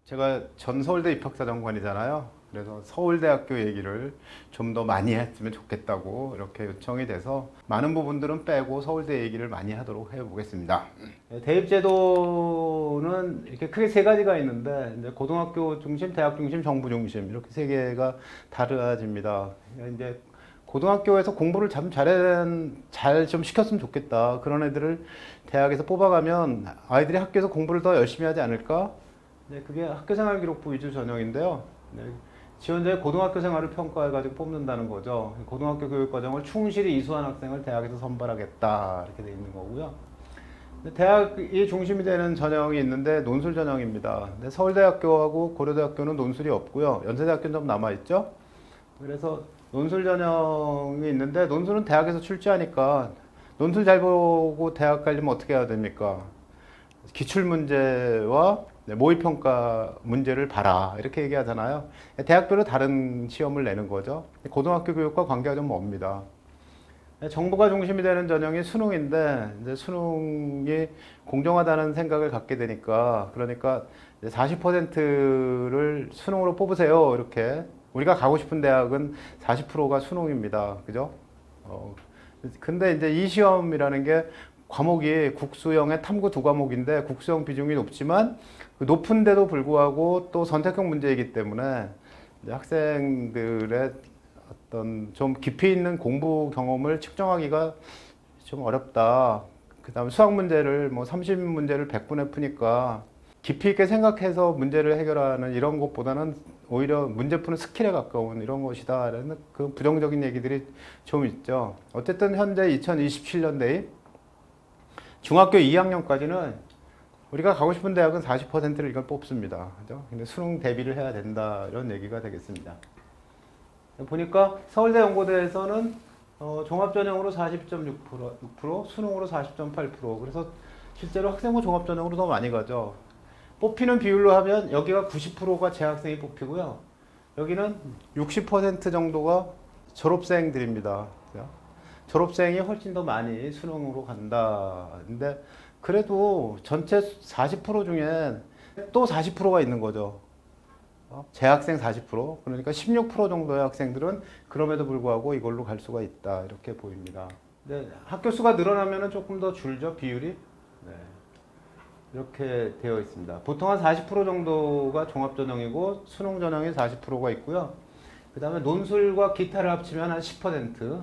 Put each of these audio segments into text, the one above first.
제가 전 서울대 입학사정관이잖아요. 그래서 서울대학교 얘기를 좀 더 많이 했으면 좋겠다고 이렇게 요청이 돼서 많은 부분들은 빼고 서울대 얘기를 많이 하도록 해보겠습니다. 대입제도는 이렇게 크게 세 가지가 있는데 이제 고등학교 중심, 대학 중심, 정부 중심 이렇게 세 개가 다르집니다. 이제 고등학교에서 공부를 잘 좀 시켰으면 좋겠다. 그런 애들을 대학에서 뽑아가면 아이들이 학교에서 공부를 더 열심히 하지 않을까? 네, 그게 학교생활기록부 위주 전형인데요. 네, 지원자의 고등학교 생활을 평가해가지고 뽑는다는 거죠. 고등학교 교육과정을 충실히 이수한 학생을 대학에서 선발하겠다 이렇게 돼 있는 거고요. 대학이 중심이 되는 전형이 있는데 논술 전형입니다. 서울대학교하고 고려대학교는 논술이 없고요. 연세대학교는 좀 남아있죠. 그래서 논술 전형이 있는데 논술은 대학에서 출제하니까 논술 잘 보고 대학 가려면 어떻게 해야 됩니까? 기출문제와 모의평가 문제를 봐라 이렇게 얘기하잖아요. 대학별로 다른 시험을 내는 거죠. 고등학교 교육과 관계가 좀 멉니다. 정부가 중심이 되는 전형이 수능인데 이제 수능이 공정하다는 생각을 갖게 되니까 그러니까 40%를 수능으로 뽑으세요 이렇게 우리가 가고 싶은 대학은 40%가 수능입니다. 그죠? 근데 이제 이 시험이라는 게 과목이 국수형의 탐구 두 과목인데 국수형 비중이 높지만 그 높은데도 불구하고 또 선택형 문제이기 때문에 학생들의 어떤 좀 깊이 있는 공부 경험을 측정하기가 좀 어렵다. 그 다음에 수학 문제를 뭐 30문제를 100분에 푸니까 깊이 있게 생각해서 문제를 해결하는 이런 것보다는 오히려 문제 푸는 스킬에 가까운 이런 것이다라는 그 부정적인 얘기들이 좀 있죠. 어쨌든 현재 2027년 대입 중학교 2학년까지는 우리가 가고 싶은 대학은 40%를 이걸 뽑습니다. 그죠? 근데 수능 대비를 해야 된다 이런 얘기가 되겠습니다. 보니까 서울대 연고대에서는 종합전형으로 40.6%, 수능으로 40.8%. 그래서 실제로 학생부 종합전형으로 더 많이 가죠. 뽑히는 비율로 하면 여기가 90%가 재학생이 뽑히고요. 여기는 60% 정도가 졸업생들입니다. 그죠? 졸업생이 훨씬 더 많이 수능으로 간다. 근데 그래도 전체 40% 중에 또 40%가 있는 거죠. 재학생 40%, 그러니까 16% 정도의 학생들은 그럼에도 불구하고 이걸로 갈 수가 있다. 이렇게 보입니다. 근데 학교 수가 늘어나면 조금 더 줄죠, 비율이. 네. 이렇게 되어 있습니다. 보통 한 40% 정도가 종합전형이고 수능 전형이 40%가 있고요. 그 다음에 논술과 기타를 합치면 한 10%,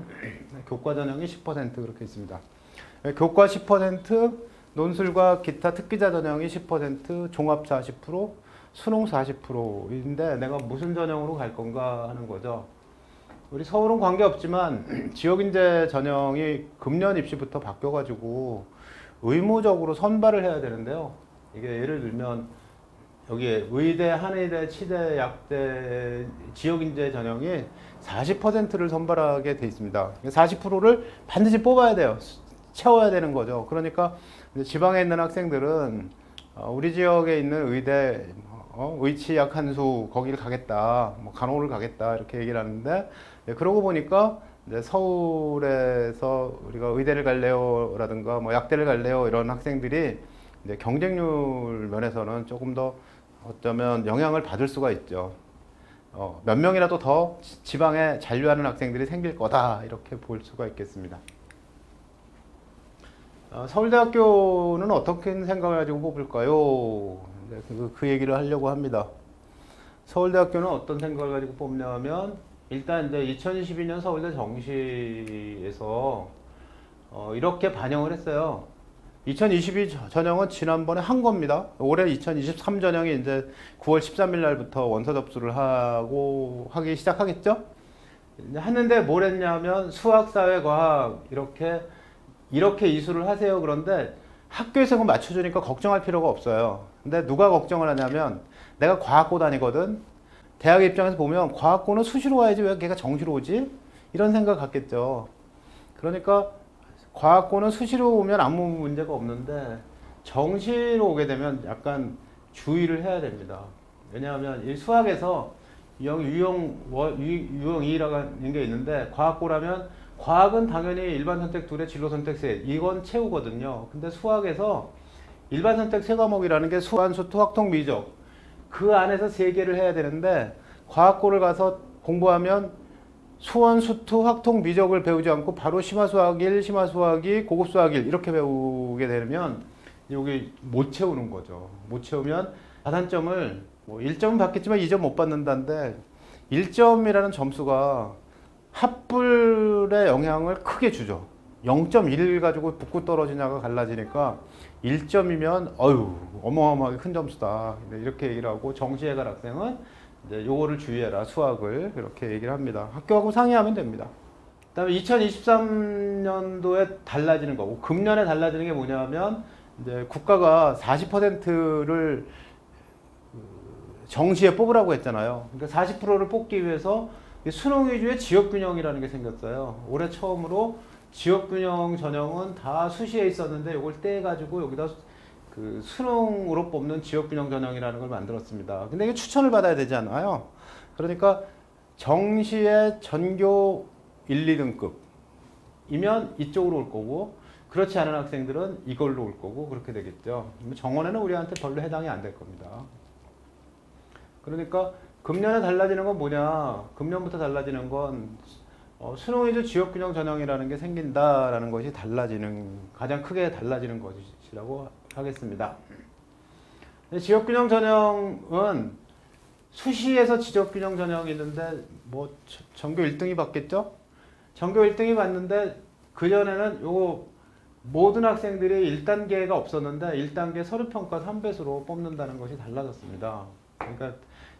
교과 전형이 10% 그렇게 있습니다. 교과 10%, 논술과 기타 특기자 전형이 10%, 종합 40%, 수능 40%인데 내가 무슨 전형으로 갈 건가 하는 거죠. 우리 서울은 관계없지만 지역인재 전형이 금년 입시부터 바뀌어가지고 의무적으로 선발을 해야 되는데요. 이게 예를 들면 여기에 의대, 한의대, 치대, 약대, 지역인재 전형이 40%를 선발하게 돼 있습니다. 40%를 반드시 뽑아야 돼요. 채워야 되는 거죠. 그러니까 지방에 있는 학생들은 우리 지역에 있는 의대, 의치, 약한수 거기를 가겠다, 뭐 간호를 가겠다 이렇게 얘기를 하는데 그러고 보니까 이제 서울에서 우리가 의대를 갈래요라든가 뭐 약대를 갈래요 이런 학생들이 이제 경쟁률 면에서는 조금 더 어쩌면 영향을 받을 수가 있죠. 몇 명이라도 더 지방에 잔류하는 학생들이 생길 거다 이렇게 볼 수가 있겠습니다. 서울대학교는 어떻게 생각을 가지고 뽑을까요? 그 얘기를 하려고 합니다. 서울대학교는 어떤 생각을 가지고 뽑냐면 일단 이제 2022년 서울대 정시에서 이렇게 반영을 했어요. 2022 전형은 지난번에 한 겁니다. 올해 2023 전형이 이제 9월 13일 날부터 원서 접수를 하기 시작하겠죠? 했는데 뭘 했냐면 수학, 사회, 과학 이렇게 이수를 하세요. 그런데 학교에서 그거 맞춰주니까 걱정할 필요가 없어요. 근데 누가 걱정을 하냐면 내가 과학고 다니거든. 대학 입장에서 보면 과학고는 수시로 와야지 왜 걔가 정시로 오지? 이런 생각 갖겠죠. 그러니까 과학고는 수시로 오면 아무 문제가 없는데 정시로 오게 되면 약간 주의를 해야 됩니다. 왜냐하면 이 수학에서 유형 2라는 게 있는데 과학고라면 과학은 당연히 일반 선택 2에 진로 선택 3 이건 채우거든요. 근데 수학에서 일반 선택 3과목이라는 게 수완수, 토학통, 미적 그 안에서 3개를 해야 되는데 과학고를 가서 공부하면 수원, 수투, 확통, 미적을 배우지 않고 바로 심화수학 1, 심화수학 2, 고급수학 1 이렇게 배우게 되면 여기 못 채우는 거죠. 못 채우면 가산점을 뭐 1점은 받겠지만 2점 못 받는다는데 1점이라는 점수가 합불의 영향을 크게 주죠. 0.1 가지고 붙고 떨어지냐가 갈라지니까 1점이면 어휴 어마어마하게 큰 점수다. 이렇게 얘기를 하고 정시해갈 학생은 이제 요거를 주의해라 수학을 이렇게 얘기를 합니다. 학교하고 상의하면 됩니다. 그다음에 2023년도에 달라지는 거고 금년에 달라지는 게 뭐냐면 이제 국가가 40%를 정시에 뽑으라고 했잖아요. 그러니까 40%를 뽑기 위해서 수능 위주의 지역균형이라는 게 생겼어요. 올해 처음으로 지역균형 전형은 다 수시에 있었는데 이걸 떼가지고 여기다 그 수능으로 뽑는 지역균형 전형이라는 걸 만들었습니다. 근데 이게 추천을 받아야 되지 않아요? 그러니까 정시의 전교 1, 2등급이면 이쪽으로 올 거고 그렇지 않은 학생들은 이걸로 올 거고 그렇게 되겠죠. 정원에는 우리한테 별로 해당이 안 될 겁니다. 그러니까 금년에 달라지는 건 뭐냐? 금년부터 달라지는 건 수능 위주 지역균형 전형이라는 게 생긴다라는 것이 가장 크게 달라지는 것이라고 하겠습니다. 지역균형 전형은 수시에서 지역균형 전형이 있는데 뭐 전교 1등이 받겠죠? 전교 1등이 받는데 그전에는 요 모든 학생들이 1단계가 없었는데 1단계 서류평가 3배수로 뽑는다는 것이 달라졌습니다. 그러니까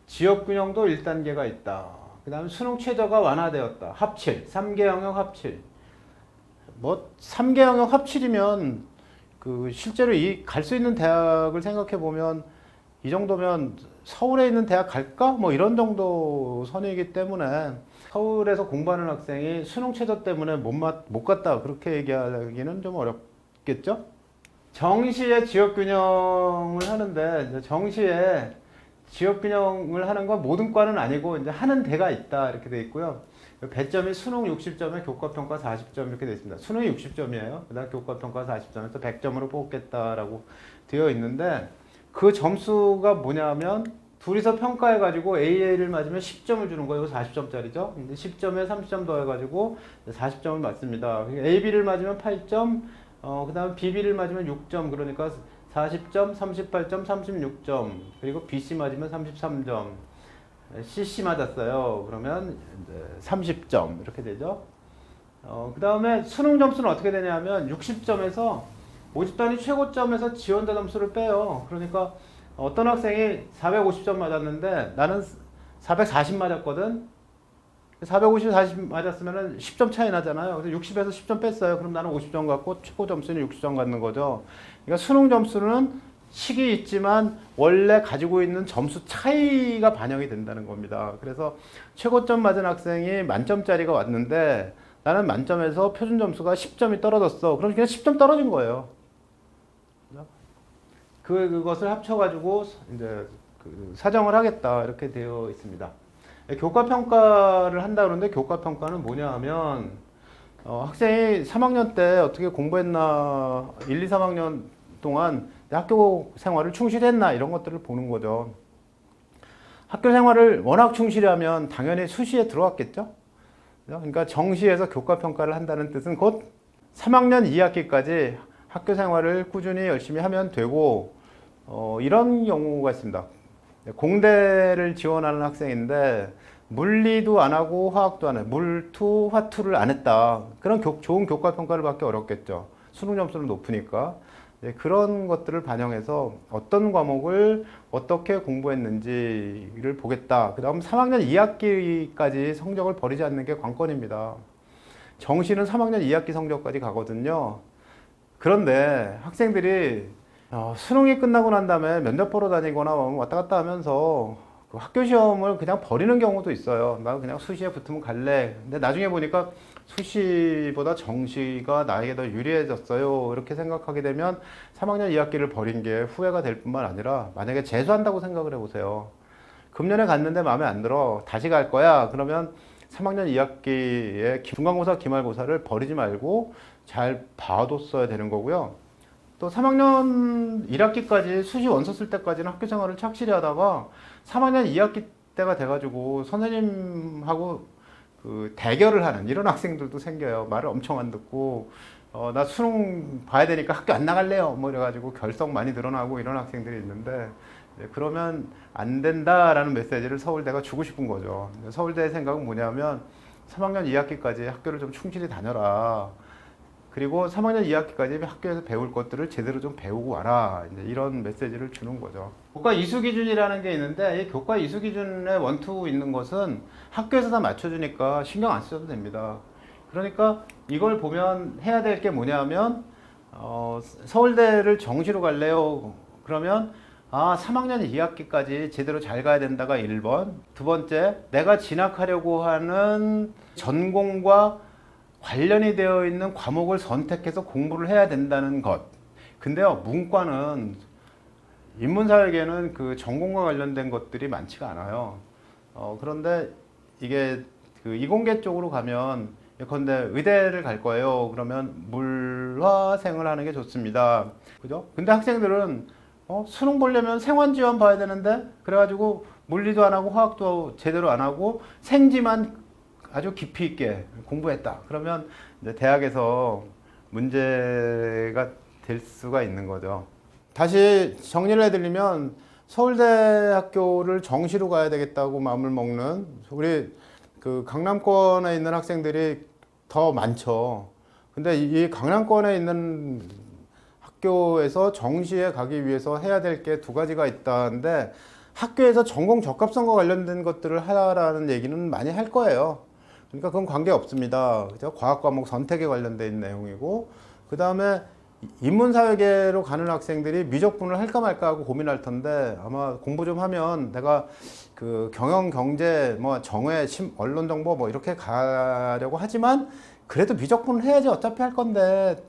지역균형도 1단계가 있다. 그 다음에 수능 최저가 완화되었다. 합칠, 3개 영역 합칠. 뭐 3개 영역 합칠이면 그 실제로 갈 수 있는 대학을 생각해 보면 이 정도면 서울에 있는 대학 갈까? 뭐 이런 정도 선이기 때문에 서울에서 공부하는 학생이 수능 최저 때문에 못 갔다 그렇게 얘기하기는 좀 어렵겠죠? 정시에 지역균형을 하는데 이제 정시에 지역균형을 하는 건 모든 과는 아니고 이제 하는 대가 있다 이렇게 돼 있고요. 배점이 수능 60점에 교과평가 40점 이렇게 돼 있습니다. 수능이 60점이에요. 그다음 교과평가 40점에서 100점으로 뽑겠다라고 되어 있는데 그 점수가 뭐냐면 둘이서 평가해가지고 AA를 맞으면 10점을 주는 거예요. 40점짜리죠. 근데 10점에 30점 더해가지고 40점을 맞습니다. AB를 맞으면 8점, 그 다음에 BB를 맞으면 6점, 그러니까 40점, 38점, 36점, 그리고 BC 맞으면 33점, CC 맞았어요. 그러면 이제 30점 이렇게 되죠. 그 다음에 수능 점수는 어떻게 되냐면 60점에서 모집단위 최고점에서 지원자 점수를 빼요. 그러니까 어떤 학생이 450점 맞았는데 나는 440 맞았거든. 450, 40 맞았으면 10점 차이 나잖아요. 그래서 60에서 10점 뺐어요. 그럼 나는 50점 갖고 최고 점수는 60점 갖는 거죠. 그러니까 수능 점수는 식이 있지만 원래 가지고 있는 점수 차이가 반영이 된다는 겁니다. 그래서 최고점 맞은 학생이 만점짜리가 왔는데 나는 만점에서 표준 점수가 10점이 떨어졌어. 그럼 그냥 10점 떨어진 거예요. 그것을 합쳐가지고 이제 사정을 하겠다 이렇게 되어 있습니다. 교과평가를 한다 그러는데 교과평가는 뭐냐 하면 학생이 3학년 때 어떻게 공부했나 1, 2, 3학년 동안 학교 생활을 충실했나 이런 것들을 보는 거죠. 학교 생활을 워낙 충실히 하면 당연히 수시에 들어왔겠죠. 그러니까 정시에서 교과평가를 한다는 뜻은 곧 3학년 2학기까지 학교 생활을 꾸준히 열심히 하면 되고 이런 경우가 있습니다. 공대를 지원하는 학생인데 물리도 안 하고 화학도 안 해. 물투, 화투를 안 했다. 그런 좋은 교과평가를 받기 어렵겠죠. 수능 점수는 높으니까. 그런 것들을 반영해서 어떤 과목을 어떻게 공부했는지를 보겠다. 그 다음 3학년 2학기까지 성적을 버리지 않는 게 관건입니다. 정시는 3학년 2학기 성적까지 가거든요. 그런데 학생들이 수능이 끝나고 난 다음에 면접 보러 다니거나 왔다 갔다 하면서 그 학교 시험을 그냥 버리는 경우도 있어요. 나 그냥 수시에 붙으면 갈래. 근데 나중에 보니까 수시보다 정시가 나에게 더 유리해졌어요. 이렇게 생각하게 되면 3학년 2학기를 버린 게 후회가 될 뿐만 아니라 만약에 재수한다고 생각을 해보세요. 금년에 갔는데 마음에 안 들어. 다시 갈 거야. 그러면 3학년 2학기에 중간고사, 기말고사를 버리지 말고 잘 봐뒀어야 되는 거고요. 또 3학년 1학기까지 수시 원서 쓸 때까지는 학교 생활을 착실히 하다가 3학년 2학기 때가 돼가지고 선생님하고 그 대결을 하는 이런 학생들도 생겨요. 말을 엄청 안 듣고 나 수능 봐야 되니까 학교 안 나갈래요. 뭐 이래가지고 결석 많이 늘어나고 이런 학생들이 있는데 그러면 안 된다라는 메시지를 서울대가 주고 싶은 거죠. 서울대의 생각은 뭐냐면 3학년 2학기까지 학교를 좀 충실히 다녀라. 그리고 3학년 2학기까지 학교에서 배울 것들을 제대로 좀 배우고 와라. 이제 이런 메시지를 주는 거죠. 교과 이수 기준이라는 게 있는데 이 교과 이수 기준에 원투 있는 것은 학교에서 다 맞춰주니까 신경 안 쓰셔도 됩니다. 그러니까 이걸 보면 해야 될 게 뭐냐면 서울대를 정시로 갈래요? 그러면 3학년 2학기까지 제대로 잘 가야 된다가 1번. 두 번째, 내가 진학하려고 하는 전공과 관련이 되어 있는 과목을 선택해서 공부를 해야 된다는 것. 근데요, 문과는 인문사회계는 그 전공과 관련된 것들이 많지가 않아요. 그런데 이게 그 이공계 쪽으로 가면 예컨대 의대를 갈 거예요. 그러면 물화생을 하는 게 좋습니다. 그죠? 근데 학생들은 수능 보려면 생환지원 봐야 되는데 그래가지고 물리도 안 하고 화학도 제대로 안 하고 생지만 아주 깊이 있게 공부했다. 그러면 이제 대학에서 문제가 될 수가 있는 거죠. 다시 정리를 해드리면 서울대 학교를 정시로 가야 되겠다고 마음을 먹는 우리 그 강남권에 있는 학생들이 더 많죠. 근데 이 강남권에 있는 학교에서 정시에 가기 위해서 해야 될 게 두 가지가 있다는데 학교에서 전공 적합성과 관련된 것들을 하라는 얘기는 많이 할 거예요. 그러니까 그건 관계 없습니다. 그죠? 과학 과목 선택에 관련된 내용이고 그 다음에 인문사회계로 가는 학생들이 미적분을 할까 말까 하고 고민할 텐데 아마 공부 좀 하면 내가 그 경영, 경제, 뭐 정외, 언론 정보 뭐 이렇게 가려고 하지만 그래도 미적분을 해야지 어차피 할 건데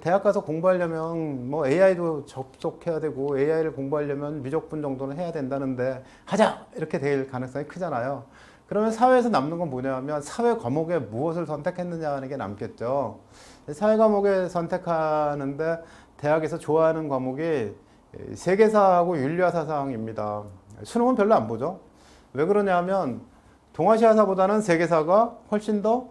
대학 가서 공부하려면 뭐 AI도 접속해야 되고 AI를 공부하려면 미적분 정도는 해야 된다는데 하자! 이렇게 될 가능성이 크잖아요. 그러면 사회에서 남는 건 뭐냐면 사회 과목에 무엇을 선택했느냐 하는 게 남겠죠. 사회 과목에 선택하는데 대학에서 좋아하는 과목이 세계사하고 윤리와 사상입니다. 수능은 별로 안 보죠. 왜 그러냐면 동아시아사보다는 세계사가 훨씬 더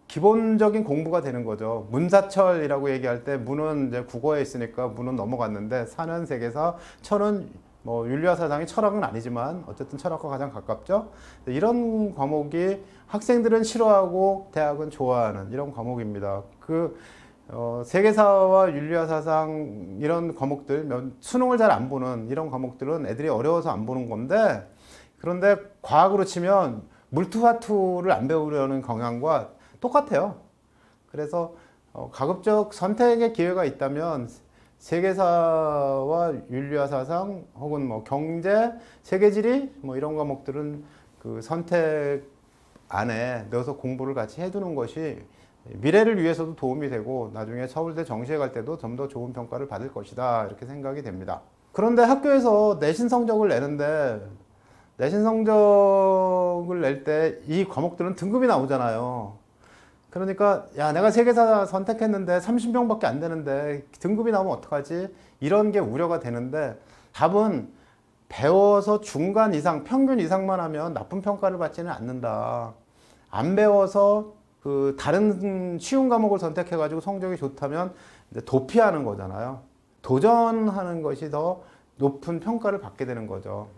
기본적인 공부가 되는 거죠. 문사철이라고 얘기할 때 문은 이제 국어에 있으니까 문은 넘어갔는데 사는 세계사, 철은 뭐 윤리와 사상이 철학은 아니지만 어쨌든 철학과 가장 가깝죠. 이런 과목이 학생들은 싫어하고 대학은 좋아하는 이런 과목입니다. 세계사와 윤리와 사상 이런 과목들 수능을 잘 안 보는 이런 과목들은 애들이 어려워서 안 보는 건데 그런데 과학으로 치면 물투화투를 안 배우려는 경향과 똑같아요. 그래서 가급적 선택의 기회가 있다면 세계사와 윤리와 사상 혹은 뭐 경제, 세계지리 뭐 이런 과목들은 그 선택 안에 넣어서 공부를 같이 해두는 것이 미래를 위해서도 도움이 되고 나중에 서울대 정시에 갈 때도 좀 더 좋은 평가를 받을 것이다 이렇게 생각이 됩니다. 그런데 학교에서 내신 성적을 내는데 내신 성적을 낼 때 이 과목들은 등급이 나오잖아요. 그러니까 야 내가 세계사 선택했는데 30명밖에 안 되는데 등급이 나오면 어떡하지? 이런 게 우려가 되는데 답은 배워서 중간 이상, 평균 이상만 하면 나쁜 평가를 받지는 않는다. 안 배워서 그 다른 쉬운 과목을 선택해가지고 성적이 좋다면 이제 도피하는 거잖아요. 도전하는 것이 더 높은 평가를 받게 되는 거죠.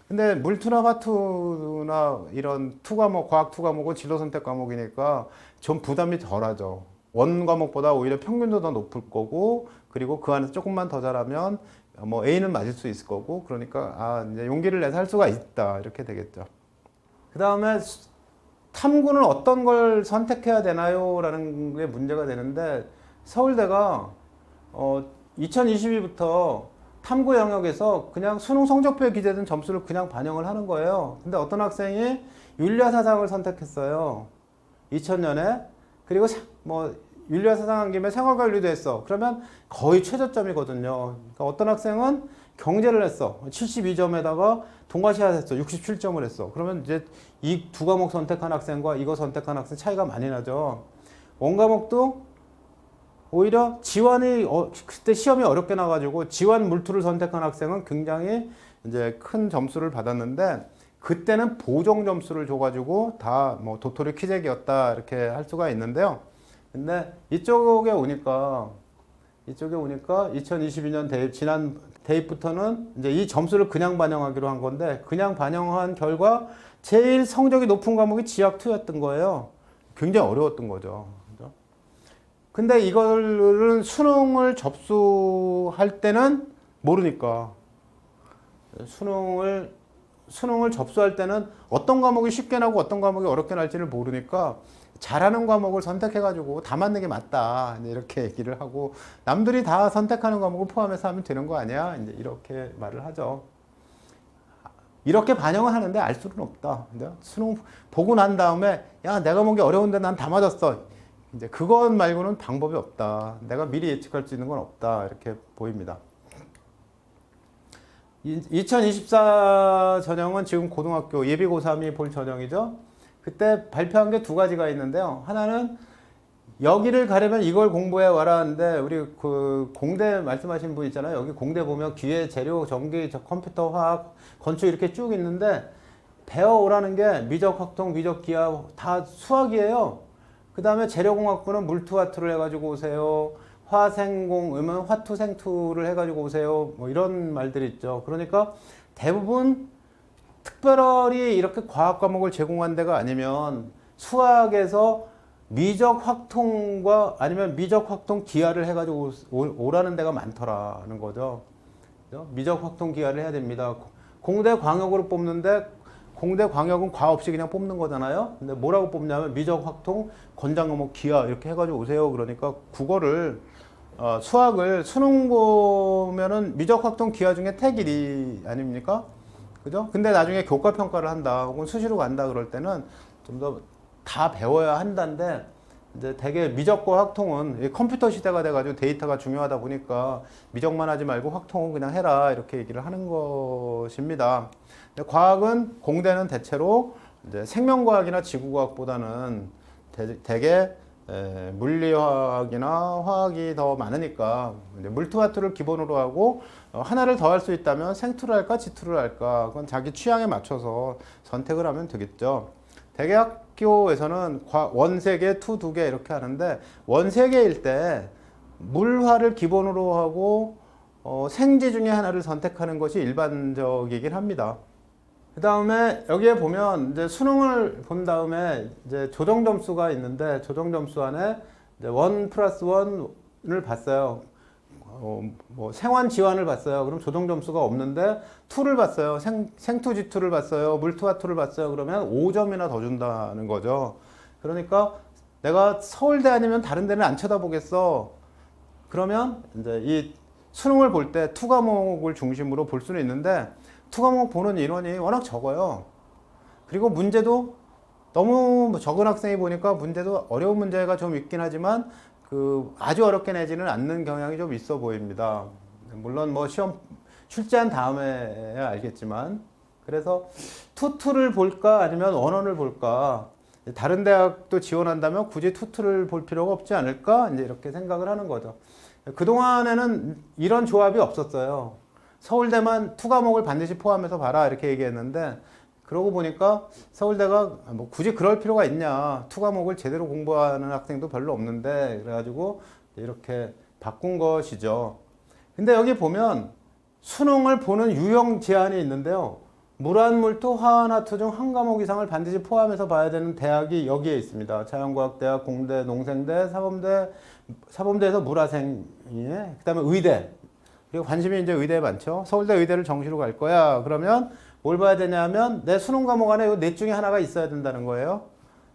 근데 물투나 화투나 이런 투 과목, 과학 투 과목은 진로 선택 과목이니까 좀 부담이 덜하죠. 원 과목보다 오히려 평균도 더 높을 거고, 그리고 그 안에서 조금만 더 잘하면 뭐 A는 맞을 수 있을 거고, 그러니까 이제 용기를 내서 할 수가 있다 이렇게 되겠죠. 그 다음에 탐구는 어떤 걸 선택해야 되나요? 라는 게 문제가 되는데 서울대가 2022부터 탐구 영역에서 그냥 수능 성적표에 기재된 점수를 그냥 반영을 하는 거예요. 근데 어떤 학생이 윤리와 사상을 선택했어요. 2000년에. 그리고 뭐 윤리와 사상 한 김에 생활관리도 했어. 그러면 거의 최저점이거든요. 그러니까 어떤 학생은 경제를 했어. 72점에다가 동아시아 했어. 67점을 했어. 그러면 이제 이 두 과목 선택한 학생과 이거 선택한 학생 차이가 많이 나죠. 원 과목도 오히려 지원이 그때 시험이 어렵게 나가지고 지원 물투를 선택한 학생은 굉장히 이제 큰 점수를 받았는데 그때는 보정 점수를 줘가지고 다 뭐 도토리 키재기였다 이렇게 할 수가 있는데요. 근데 이쪽에 오니까 2022년 지난 대입부터는 이제 이 점수를 그냥 반영하기로 한 건데 그냥 반영한 결과 제일 성적이 높은 과목이 지학2였던 거예요. 굉장히 어려웠던 거죠. 그죠? 근데 이거를 수능을 접수할 때는 모르니까 수능을 접수할 때는 어떤 과목이 쉽게 나고 어떤 과목이 어렵게 날지를 모르니까 잘하는 과목을 선택해가지고 다 맞는 게 맞다. 이렇게 얘기를 하고 남들이 다 선택하는 과목을 포함해서 하면 되는 거 아니야? 이제 이렇게 말을 하죠. 이렇게 반영을 하는데 알 수는 없다. 수능 보고 난 다음에 야, 내 과목이 어려운데 난 다 맞았어. 이제 그것 말고는 방법이 없다. 내가 미리 예측할 수 있는 건 없다. 이렇게 보입니다. 2024 전형은 지금 고등학교 예비 고3이 볼 전형이죠. 그때 발표한 게 두 가지가 있는데요. 하나는 여기를 가려면 이걸 공부해 와라 하는데 우리 그 공대 말씀하신 분 있잖아요. 여기 공대 보면 기계, 재료, 전기, 컴퓨터, 화학, 건축 이렇게 쭉 있는데 배워오라는 게 미적 확통, 미적 기하 다 수학이에요. 그 다음에 재료공학부는 물투화투를 해가지고 오세요. 화생공음은 화투생투를 해가지고 오세요. 뭐 이런 말들이 있죠. 그러니까 대부분 특별히 이렇게 과학 과목을 제공한 데가 아니면 수학에서 미적 확통과 아니면 미적 확통 기하를 해가지고 오라는 데가 많더라는 거죠. 미적 확통 기하를 해야 됩니다. 공대 광역으로 뽑는데 공대 광역은 과 없이 그냥 뽑는 거잖아요. 근데 뭐라고 뽑냐면 미적 확통 권장 과목 기하 이렇게 해가지고 오세요. 그러니까 국어를 수학을 수능 보면은 미적 확통 기하 중에 택1이 아닙니까? 그죠? 근데 나중에 교과 평가를 한다 혹은 수시로 간다 그럴 때는 좀 더 다 배워야 한다는데 이제 되게 미적과 확통은 컴퓨터 시대가 돼가지고 데이터가 중요하다 보니까 미적만 하지 말고 확통은 그냥 해라 이렇게 얘기를 하는 것입니다. 과학은 공대는 대체로 이제 생명과학이나 지구과학보다는 되게 물리화학이나 화학이 더 많으니까 물투화투를 기본으로 하고 하나를 더 할 수 있다면 생투를 할까 지투를 할까 그건 자기 취향에 맞춰서 선택을 하면 되겠죠. 대학교에서는 원 3개, 투 2개 이렇게 하는데 원 3개일 때 물화를 기본으로 하고 생지 중에 하나를 선택하는 것이 일반적이긴 합니다. 그 다음에 여기에 보면 이제 수능을 본 다음에 이제 조정 점수가 있는데 조정 점수 안에 이제 1+1을 봤어요. 뭐 생환 지환을 봤어요. 그럼 조정 점수가 없는데 2를 봤어요. 생투 지투를 봤어요. 물투화투를 봤어요. 그러면 5점이나 더 준다는 거죠. 그러니까 내가 서울대 아니면 다른 데는 안 쳐다보겠어. 그러면 이제 이 수능을 볼 때 투 과목을 중심으로 볼 수는 있는데 투 과목 보는 인원이 워낙 적어요. 그리고 문제도 너무 적은 학생이 보니까 문제도 어려운 문제가 좀 있긴 하지만 그 아주 어렵게 내지는 않는 경향이 좀 있어 보입니다. 물론 뭐 시험 출제한 다음에야 알겠지만 그래서 투투를 볼까 아니면 원원을 볼까 다른 대학도 지원한다면 굳이 투투를 볼 필요가 없지 않을까 이제 이렇게 생각을 하는 거죠. 그동안에는 이런 조합이 없었어요. 서울대만 투 과목을 반드시 포함해서 봐라 이렇게 얘기했는데 그러고 보니까 서울대가 뭐 굳이 그럴 필요가 있냐 투 과목을 제대로 공부하는 학생도 별로 없는데 그래가지고 이렇게 바꾼 것이죠. 근데 여기 보면 수능을 보는 유형 제한이 있는데요. 물한물투 화한화투 중 한 과목 이상을 반드시 포함해서 봐야 되는 대학이 여기에 있습니다. 자연과학대학, 공대, 농생대, 사범대에서 물화생이에 그 다음에 의대 그리고 관심이 이제 의대에 많죠. 서울대 의대를 정시로 갈 거야. 그러면 뭘 봐야 되냐면 내 수능 과목 안에 넷 중에 하나가 있어야 된다는 거예요.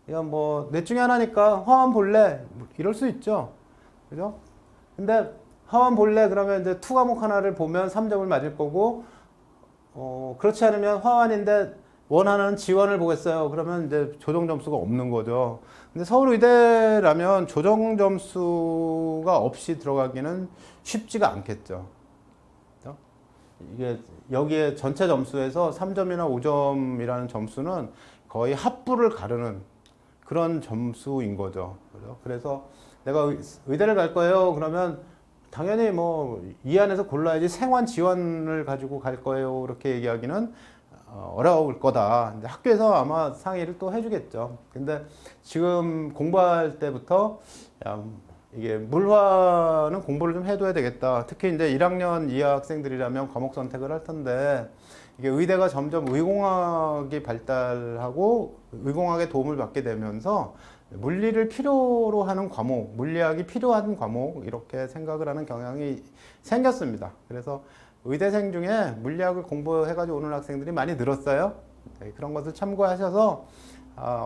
이건 뭐 넷 중에 하나니까 화환 볼래 이럴 수 있죠. 그죠? 근데 화환 볼래 그러면 이제 투 과목 하나를 보면 3점을 맞을 거고 그렇지 않으면 화환인데 원하는 지원을 보겠어요. 그러면 이제 조정 점수가 없는 거죠. 근데 서울의대라면 조정 점수가 없이 들어가기는 쉽지가 않겠죠. 이게 여기에 전체 점수에서 3점이나 5점이라는 점수는 거의 합부를 가르는 그런 점수인 거죠. 그래서 내가 의대를 갈 거예요. 그러면 당연히 뭐 이 안에서 골라야지 생환 지원을 가지고 갈 거예요. 이렇게 얘기하기는 어려울 거다. 이제 학교에서 아마 상의를 또 해주겠죠. 근데 지금 공부할 때부터 야, 이게 물화는 공부를 좀 해둬야 되겠다. 특히 이제 1학년 이하 학생들이라면 과목 선택을 할 텐데 이게 의대가 점점 의공학이 발달하고 의공학의 도움을 받게 되면서 물리를 필요로 하는 과목, 물리학이 필요한 과목 이렇게 생각을 하는 경향이 생겼습니다. 그래서 의대생 중에 물리학을 공부해가지고 오는 학생들이 많이 늘었어요. 네, 그런 것을 참고하셔서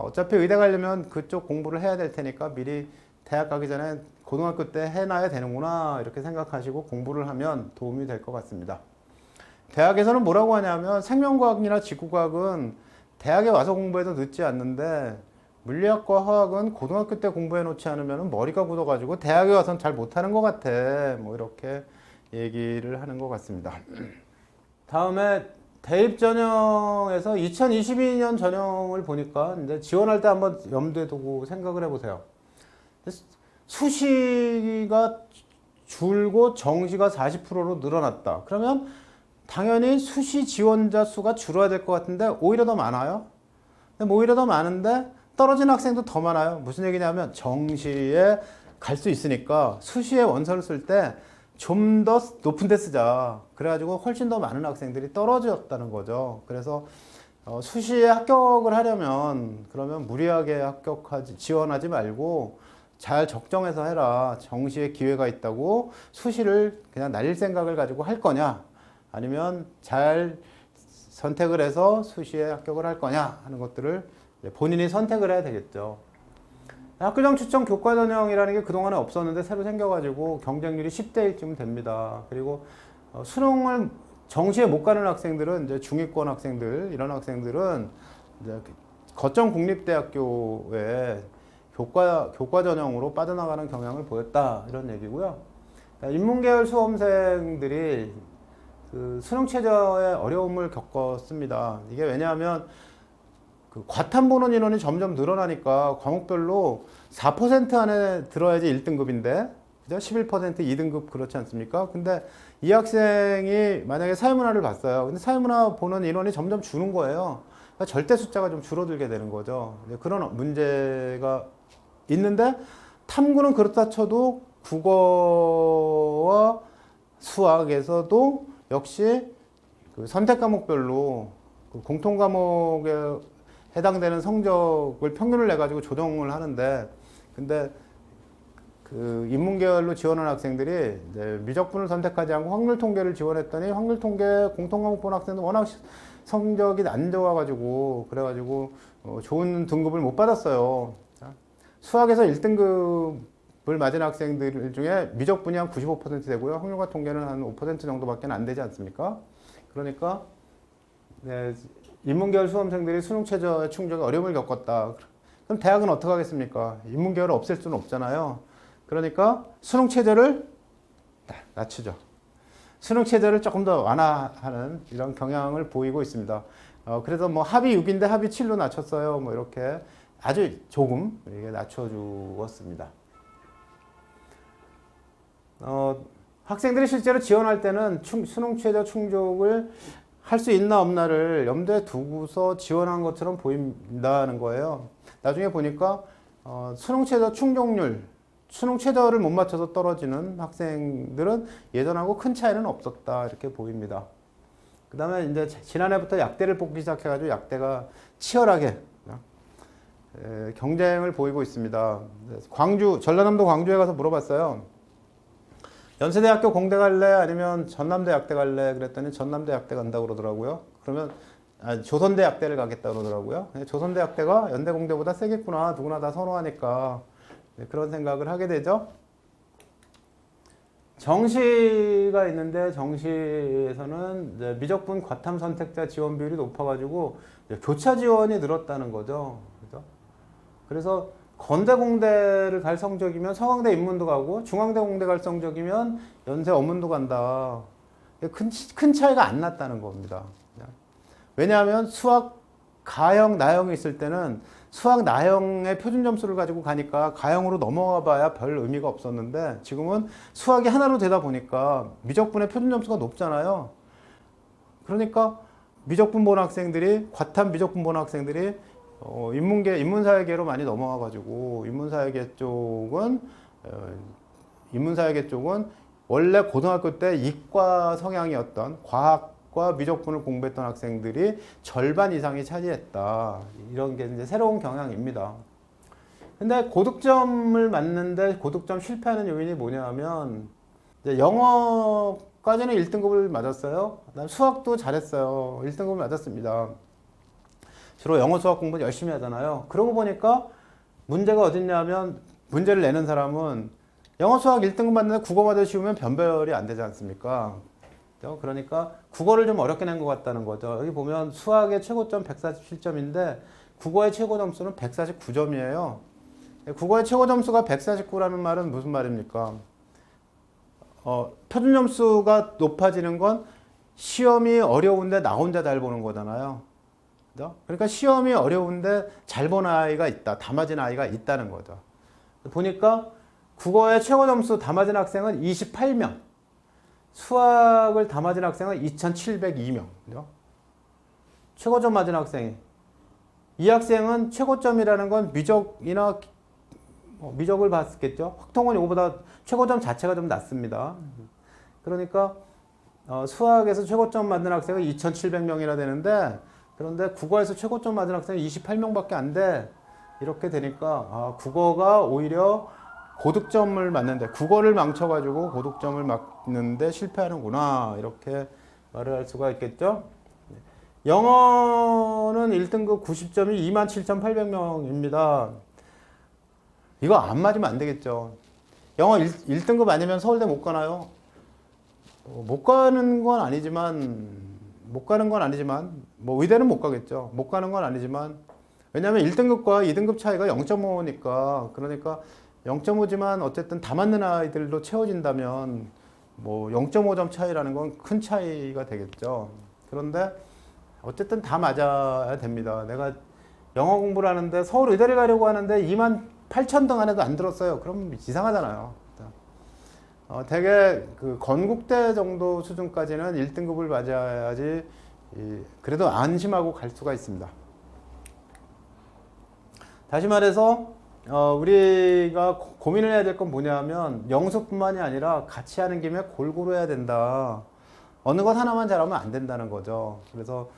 어차피 의대 가려면 그쪽 공부를 해야 될 테니까 미리 대학 가기 전에 고등학교 때 해놔야 되는구나 이렇게 생각하시고 공부를 하면 도움이 될 것 같습니다. 대학에서는 뭐라고 하냐면 생명과학이나 지구과학은 대학에 와서 공부해도 늦지 않는데 물리학과 화학은 고등학교 때 공부해 놓지 않으면 머리가 굳어가지고 대학에 와서는 잘 못하는 것 같아. 뭐 이렇게 얘기를 하는 것 같습니다. 다음에 대입 전형에서 2022년 전형을 보니까 이제 지원할 때 한번 염두에 두고 생각을 해보세요. 수시가 줄고 정시가 40%로 늘어났다. 그러면 당연히 수시 지원자 수가 줄어야 될 것 같은데 오히려 더 많아요. 근데 오히려 더 많은데 떨어진 학생도 더 많아요. 무슨 얘기냐면 정시에 갈 수 있으니까 수시에 원서를 쓸 때 좀 더 높은 데 쓰자. 그래가지고 훨씬 더 많은 학생들이 떨어졌다는 거죠. 그래서 수시에 합격을 하려면 그러면 무리하게 지원하지 말고 잘 적정해서 해라. 정시에 기회가 있다고 수시를 그냥 날릴 생각을 가지고 할 거냐 아니면 잘 선택을 해서 수시에 합격을 할 거냐 하는 것들을 본인이 선택을 해야 되겠죠. 학교장 추천 교과 전형이라는 게 그동안에 없었는데 새로 생겨가지고 경쟁률이 10대 1쯤 됩니다. 그리고 수능을 정시에 못 가는 학생들은 이제 중위권 학생들 이런 학생들은 이제 거점 국립대학교에 교과 전형으로 빠져나가는 경향을 보였다 이런 얘기고요. 인문계열 수험생들이 그 수능 최저의 어려움을 겪었습니다. 이게 왜냐하면 그 과탐 보는 인원이 점점 늘어나니까 과목별로 4% 안에 들어야지 1등급인데 그죠? 11% 2등급 그렇지 않습니까? 근데 이 학생이 만약에 사회문화를 봤어요. 근데 사회문화 보는 인원이 점점 주는 거예요. 그러니까 절대 숫자가 좀 줄어들게 되는 거죠. 그런 문제가 있는데 탐구는 그렇다 쳐도 국어와 수학에서도 역시 그 선택 과목별로 그 공통 과목에 해당되는 성적을 평균을 내가지고 조정을 하는데, 근데 그 인문계열로 지원한 학생들이 이제 미적분을 선택하지 않고 확률 통계를 지원했더니 확률 통계 공통 과목 본 학생들 워낙 성적이 안 좋아가지고 그래가지고 좋은 등급을 못 받았어요. 수학에서 1등급을 맞은 학생들 중에 미적분이 한 95% 되고요. 확률과 통계는 한 5% 정도밖에 안 되지 않습니까? 그러니까 네, 인문계열 수험생들이 수능 최저 충족에 어려움을 겪었다. 그럼 대학은 어떻게 하겠습니까? 인문계열을 없앨 수는 없잖아요. 그러니까 수능 최저를 낮추죠. 수능 최저를 조금 더 완화하는 이런 경향을 보이고 있습니다. 그래서 뭐 합의 6인데 합의 7로 낮췄어요. 뭐 이렇게 아주 조금 이게 낮춰주었습니다. 학생들이 실제로 지원할 때는 수능 최저 충족을 할 수 있나 없나를 염두에 두고서 지원한 것처럼 보인다는 거예요. 나중에 보니까 수능 최저 충족률, 수능 최저를 못 맞춰서 떨어지는 학생들은 예전하고 큰 차이는 없었다 이렇게 보입니다. 그 다음에 이제 지난해부터 약대를 뽑기 시작해가지고 약대가 치열하게 경쟁을 보이고 있습니다. 전라남도 광주에 가서 물어봤어요. 연세대학교 공대 갈래? 아니면 전남대 약대 갈래? 그랬더니 전남대 약대 간다고 그러더라고요. 그러면 조선대 약대를 가겠다 그러더라고요. 조선대 약대가 연대 공대보다 세겠구나. 누구나 다 선호하니까 그런 생각을 하게 되죠. 정시가 있는데 정시에서는 이제 미적분 과탐 선택자 지원 비율이 높아가지고 교차 지원이 늘었다는 거죠. 그래서 건대 공대를 갈 성적이면 서강대 인문도 가고 중앙대 공대 갈 성적이면 연세 어문도 간다. 큰 차이가 안 났다는 겁니다. 왜냐하면 수학 가형, 나형이 있을 때는 수학 나형의 표준 점수를 가지고 가니까 가형으로 넘어가 봐야 별 의미가 없었는데 지금은 수학이 하나로 되다 보니까 미적분의 표준 점수가 높잖아요. 그러니까 미적분 본 학생들이 과탐 미적분 본 학생들이 인문사회계로 많이 넘어와 가지고 인문사회계 쪽은 원래 고등학교 때 이과 성향이었던 과학과 미적분을 공부했던 학생들이 절반 이상이 차지했다. 이런 게 이제 새로운 경향입니다. 근데 고득점을 맞는데 고득점 실패하는 요인이 뭐냐면 이제 영어까지는 1등급을 맞았어요. 그다음 수학도 잘했어요. 1등급을 맞았습니다. 주로 영어 수학 공부 열심히 하잖아요. 그러고 보니까 문제가 어딨냐면 문제를 내는 사람은 영어 수학 1등급 맞는데 국어마저 쉬우면 변별이 안 되지 않습니까? 그러니까 국어를 좀 어렵게 낸 것 같다는 거죠. 여기 보면 수학의 최고점 147점인데 국어의 최고 점수는 149점이에요. 국어의 최고 점수가 149라는 말은 무슨 말입니까? 표준 점수가 높아지는 건 시험이 어려운데 나 혼자 잘 보는 거잖아요. 그러니까 시험이 어려운데 잘 보는 아이가 있다. 다 맞은 아이가 있다는 거죠. 보니까 국어의 최고 점수 다 맞은 학생은 28명. 수학을 다 맞은 학생은 2,702명. 최고점 맞은 학생이. 이 학생은 최고점이라는 건 미적이나 미적을 봤겠죠. 확통은 이거보다 최고점 자체가 좀 낮습니다. 그러니까 수학에서 최고점 맞는 학생은 2,700명이나 되는데 그런데 국어에서 최고점 맞은 학생은 28명밖에 안 돼. 이렇게 되니까 국어가 오히려 고득점을 맞는데 국어를 망쳐가지고 고득점을 맞는데 실패하는구나 이렇게 말을 할 수가 있겠죠. 영어는 1등급 90점이 27,800명입니다. 이거 안 맞으면 안 되겠죠. 영어 1등급 아니면 서울대 못 가나요? 못 가는 건 아니지만 뭐 의대는 못 가겠죠. 못 가는 건 아니지만 왜냐하면 1등급과 2등급 차이가 0.5니까 그러니까 0.5지만 어쨌든 다 맞는 아이들로 채워진다면 뭐 0.5점 차이라는 건 큰 차이가 되겠죠. 그런데 어쨌든 다 맞아야 됩니다. 내가 영어 공부를 하는데 서울 의대를 가려고 하는데 28,000등 안에도 안 들었어요. 그럼 이상하잖아요. 대개 그 건국대 정도 수준까지는 1등급을 맞아야지 그래도 안심하고 갈 수가 있습니다. 다시 말해서 우리가 고민을 해야 될 건 뭐냐면 영수뿐만이 아니라 같이 하는 김에 골고루 해야 된다. 어느 것 하나만 잘하면 안 된다는 거죠. 그래서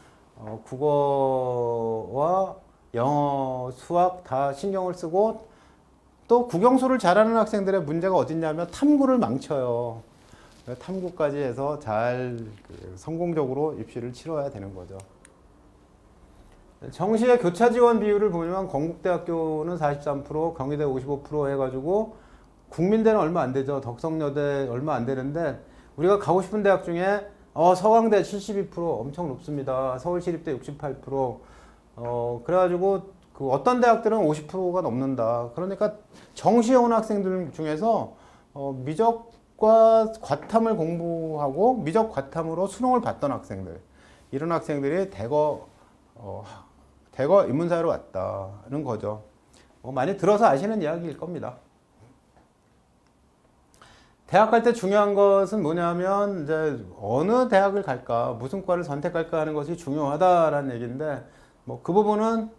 국어와 영어, 수학 다 신경을 쓰고 또 국영수를 잘하는 학생들의 문제가 어딨냐면 탐구를 망쳐요. 탐구까지 해서 잘 성공적으로 입시를 치러야 되는 거죠. 정시의 교차 지원 비율을 보면 건국대학교는 43%, 경희대 55% 해가지고 국민대는 얼마 안 되죠. 덕성여대 얼마 안 되는데 우리가 가고 싶은 대학 중에 서강대 72% 엄청 높습니다. 서울시립대 68%. 그래가지고 그 어떤 대학들은 50%가 넘는다. 그러니까 정시에 온 학생들 중에서 미적과 과탐을 공부하고 미적 과탐으로 수능을 봤던 학생들 이런 학생들이 대거 인문사회로 왔다는 거죠. 많이 들어서 아시는 이야기일 겁니다. 대학 갈 때 중요한 것은 뭐냐면 이제 어느 대학을 갈까, 무슨 과를 선택할까 하는 것이 중요하다라는 얘기인데 그 부분은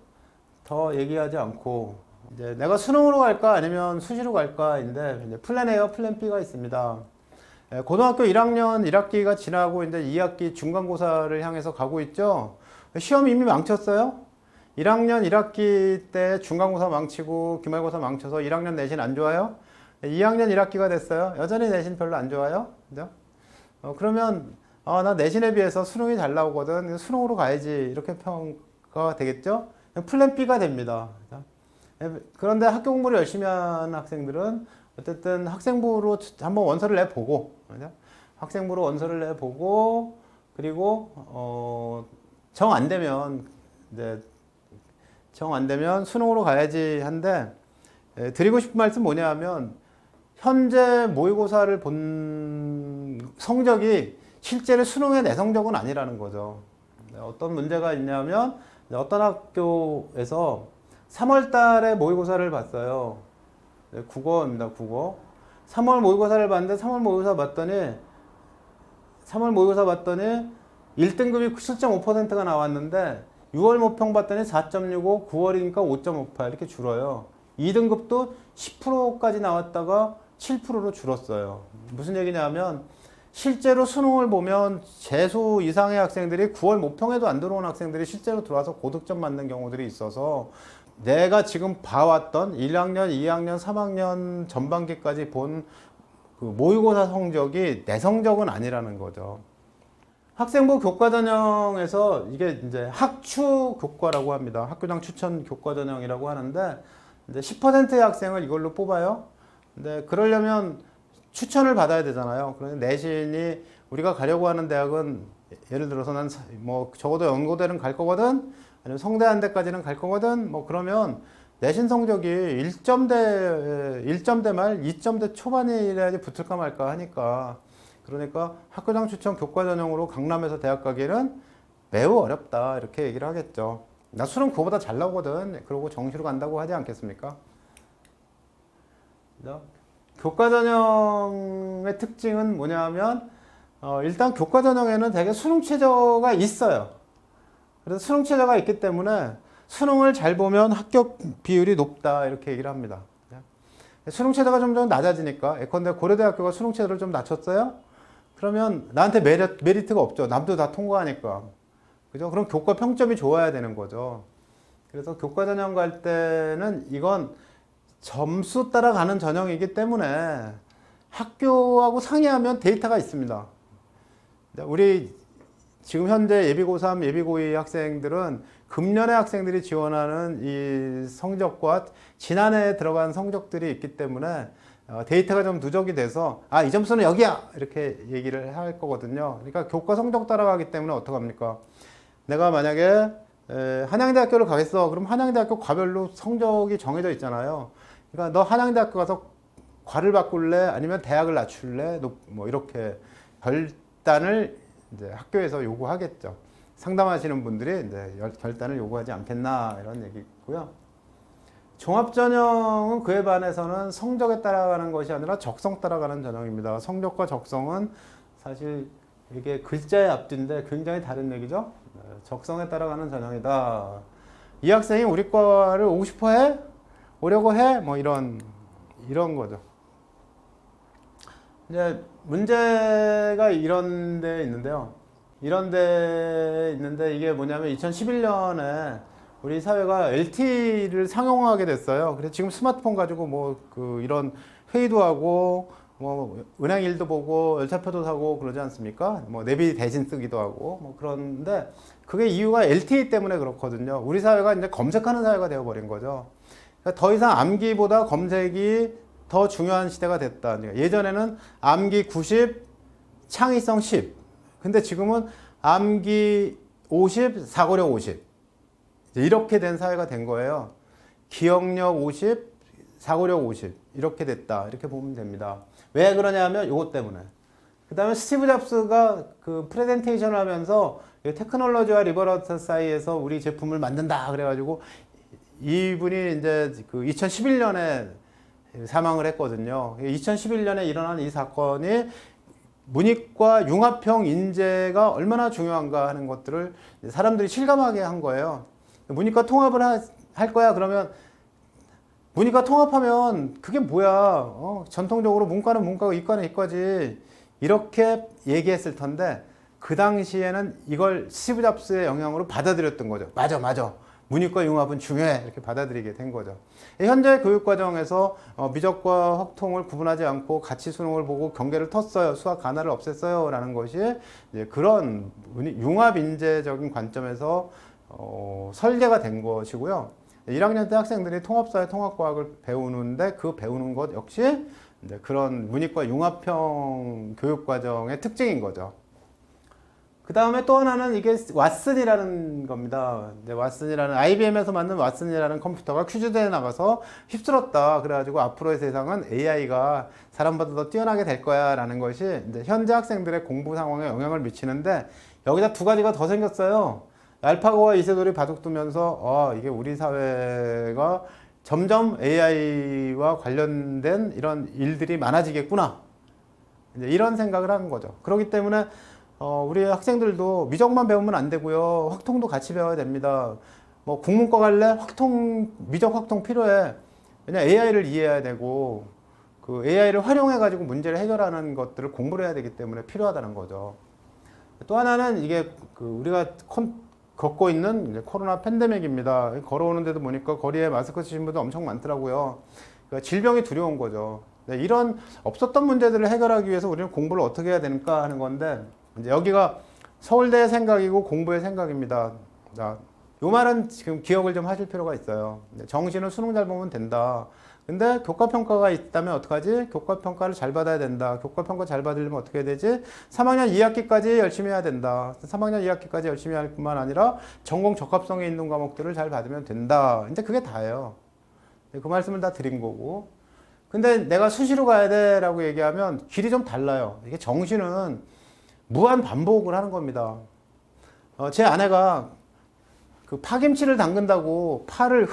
더 얘기하지 않고 이제 내가 수능으로 갈까 아니면 수시로 갈까인데 이제 플랜 A와 플랜 B가 있습니다. 고등학교 1학년 1학기가 지나고 이제 2학기 중간고사를 향해서 가고 있죠. 시험 이미 망쳤어요. 1학년 1학기 때 중간고사 망치고 기말고사 망쳐서 1학년 내신 안 좋아요? 2학년 1학기가 됐어요. 여전히 내신 별로 안 좋아요. 그죠? 그러면 나 내신에 비해서 수능이 잘 나오거든. 수능으로 가야지. 이렇게 평가가 되겠죠? 플랜 B가 됩니다. 그죠? 그런데 학교 공부를 열심히 하는 학생들은 어쨌든 학생부로 한번 원서를 내보고, 그죠? 학생부로 원서를 내보고, 그리고 정 안 되면 이제 정 안 되면 수능으로 가야지 한데 드리고 싶은 말씀 뭐냐 하면 현재 모의고사를 본 성적이 실제로 수능의 내 성적은 아니라는 거죠. 어떤 문제가 있냐면 어떤 학교에서 3월 달에 모의고사를 봤어요. 네, 국어입니다, 국어. 3월 모의고사를 봤는데 3월 모의고사 봤더니 1등급이 7.5%가 나왔는데 6월 모평 봤더니 4.65, 9월이니까 5.58 이렇게 줄어요. 2등급도 10%까지 나왔다가 7%로 줄었어요. 무슨 얘기냐면 실제로 수능을 보면 재수 이상의 학생들이 9월 모평에도 안 들어온 학생들이 실제로 들어와서 고득점 맞는 경우들이 있어서 내가 지금 봐왔던 1학년, 2학년, 3학년 전반기까지 본 그 모의고사 성적이 내 성적은 아니라는 거죠. 학생부 교과 전형에서 이게 이제 학추 교과라고 합니다. 학교장 추천 교과 전형이라고 하는데 이제 10%의 학생을 이걸로 뽑아요. 근데 그러려면 추천을 받아야 되잖아요. 그런데 내신이 우리가 가려고 하는 대학은 예를 들어서 난 뭐 적어도 연고대는 갈 거거든, 아니면 성대한대까지는 갈 거거든. 뭐 그러면 내신 성적이 1점대 말 2점대 초반이라야지 붙을까 말까 하니까, 그러니까 학교장 추천 교과 전형으로 강남에서 대학 가기는 매우 어렵다 이렇게 얘기를 하겠죠. 나 수능 그거보다 잘 나오거든. 그러고 정시로 간다고 하지 않겠습니까? 교과 전형의 특징은 뭐냐면 일단 교과 전형에는 되게 수능 최저가 있어요. 그래서 수능 최저가 있기 때문에 수능을 잘 보면 합격 비율이 높다 이렇게 얘기를 합니다. 수능 최저가 좀 낮아지니까, 예컨대 고려대학교가 수능 최저를 좀 낮췄어요? 그러면 나한테 메리트가 없죠. 남도 다 통과하니까. 그죠? 그럼 교과 평점이 좋아야 되는 거죠. 그래서 교과 전형 갈 때는 이건 점수 따라가는 전형이기 때문에 학교하고 상의하면 데이터가 있습니다. 우리 지금 현재 예비고3, 예비고2 학생들은 금년에 학생들이 지원하는 이 성적과 지난해에 들어간 성적들이 있기 때문에 데이터가 좀 누적이 돼서 이 점수는 여기야! 이렇게 얘기를 할 거거든요. 그러니까 교과 성적 따라가기 때문에 어떡합니까? 내가 만약에 한양대학교를 가겠어. 그럼 한양대학교 과별로 성적이 정해져 있잖아요. 그러니까 너 한양대학교 가서 과를 바꿀래? 아니면 대학을 낮출래? 뭐 이렇게 결단을 이제 학교에서 요구하겠죠. 상담하시는 분들이 이제 결단을 요구하지 않겠나 이런 얘기고요. 종합전형은 그에 반해서는 성적에 따라가는 것이 아니라 적성 따라가는 전형입니다. 성적과 적성은 사실 이게 글자의 앞뒤인데 굉장히 다른 얘기죠. 적성에 따라가는 전형이다. 이 학생이 우리 과를 오고 싶어 해? 오려고 해? 뭐 이런 거죠. 이제 문제가 이런 데 있는데요. 이런 데 있는데 이게 뭐냐면 2011년에 우리 사회가 LTE를 상용화하게 됐어요. 그래서 지금 스마트폰 가지고 뭐 이런 회의도 하고 뭐 은행 일도 보고 열차표도 사고 그러지 않습니까? 뭐 내비 대신 쓰기도 하고 뭐 그런데 그게 이유가 LTE 때문에 그렇거든요. 우리 사회가 이제 검색하는 사회가 되어버린 거죠. 그러니까 더 이상 암기보다 검색이 더 중요한 시대가 됐다. 예전에는 암기 90, 창의성 10. 근데 지금은 암기 50, 사고력 50. 이렇게 된 사회가 된 거예요. 기억력 50, 사고력 50. 이렇게 됐다. 이렇게 보면 됩니다. 왜 그러냐면 이것 때문에. 그 다음에 스티브 잡스가 그 프레젠테이션을 하면서 테크놀로지와 리버러스 사이에서 우리 제품을 만든다. 그래가지고 이분이 이제 그 2011년에 사망을 했거든요. 2011년에 일어난 이 사건이 문이과 융합형 인재가 얼마나 중요한가 하는 것들을 사람들이 실감하게 한 거예요. 문이과 통합을 할 거야. 그러면 문이과 통합하면 그게 뭐야? 전통적으로 문과는 문과고 이과는 이과지. 이렇게 얘기했을 텐데 그 당시에는 이걸 스티브 잡스의 영향으로 받아들였던 거죠. 맞아. 문이과 융합은 중요해. 이렇게 받아들이게 된 거죠. 현재 교육과정에서 미적과 확통을 구분하지 않고 같이 수능을 보고 경계를 텄어요. 수학 가나를 없앴어요. 라는 것이 이제 그런 융합 인재적인 관점에서 설계가 된 것이고요. 1학년 때 학생들이 통합사회 통합과학을 배우는데 그 배우는 것 역시 이제 그런 문이과 융합형 교육과정의 특징인 거죠. 그 다음에 또 하나는 이게 왓슨이라는 겁니다. 이제 왓슨이라는 IBM에서 만든 왓슨이라는 컴퓨터가 퀴즈대에 나가서 휩쓸었다. 그래가지고 앞으로의 세상은 AI가 사람보다 더 뛰어나게 될 거야 라는 것이 이제 현재 학생들의 공부 상황에 영향을 미치는데 여기다 두 가지가 더 생겼어요. 알파고와 이세돌이 바둑두면서 이게 우리 사회가 점점 AI와 관련된 이런 일들이 많아지겠구나. 이제 이런 생각을 하는 거죠. 그렇기 때문에 우리 학생들도 미적만 배우면 안 되고요. 확통도 같이 배워야 됩니다. 뭐 국문과 갈래? 미적 확통 필요해. 왜냐 AI를 이해해야 되고 그 AI를 활용해 가지고 문제를 해결하는 것들을 공부를 해야 되기 때문에 필요하다는 거죠. 또 하나는 이게 우리가 겪고 있는 이제 코로나 팬데믹입니다. 걸어오는데도 보니까 거리에 마스크 쓰신 분들 엄청 많더라고요. 그러니까 질병이 두려운 거죠. 네, 이런 없었던 문제들을 해결하기 위해서 우리는 공부를 어떻게 해야 되는가 하는 건데 이제 여기가 서울대의 생각이고 공부의 생각입니다. 자, 요 말은 지금 기억을 좀 하실 필요가 있어요. 정시는 수능 잘 보면 된다. 근데 교과평가가 있다면 어떡하지? 교과평가를 잘 받아야 된다. 교과평가 잘 받으려면 어떻게 해야 되지? 3학년 2학기까지 열심히 해야 된다. 3학년 2학기까지 열심히 할 뿐만 아니라 전공 적합성에 있는 과목들을 잘 받으면 된다. 이제 그게 다예요. 그 말씀을 다 드린 거고. 근데 내가 수시로 가야 돼 라고 얘기하면 길이 좀 달라요. 이게 정시는 무한 반복을 하는 겁니다. 제 아내가 그 파김치를 담근다고 파를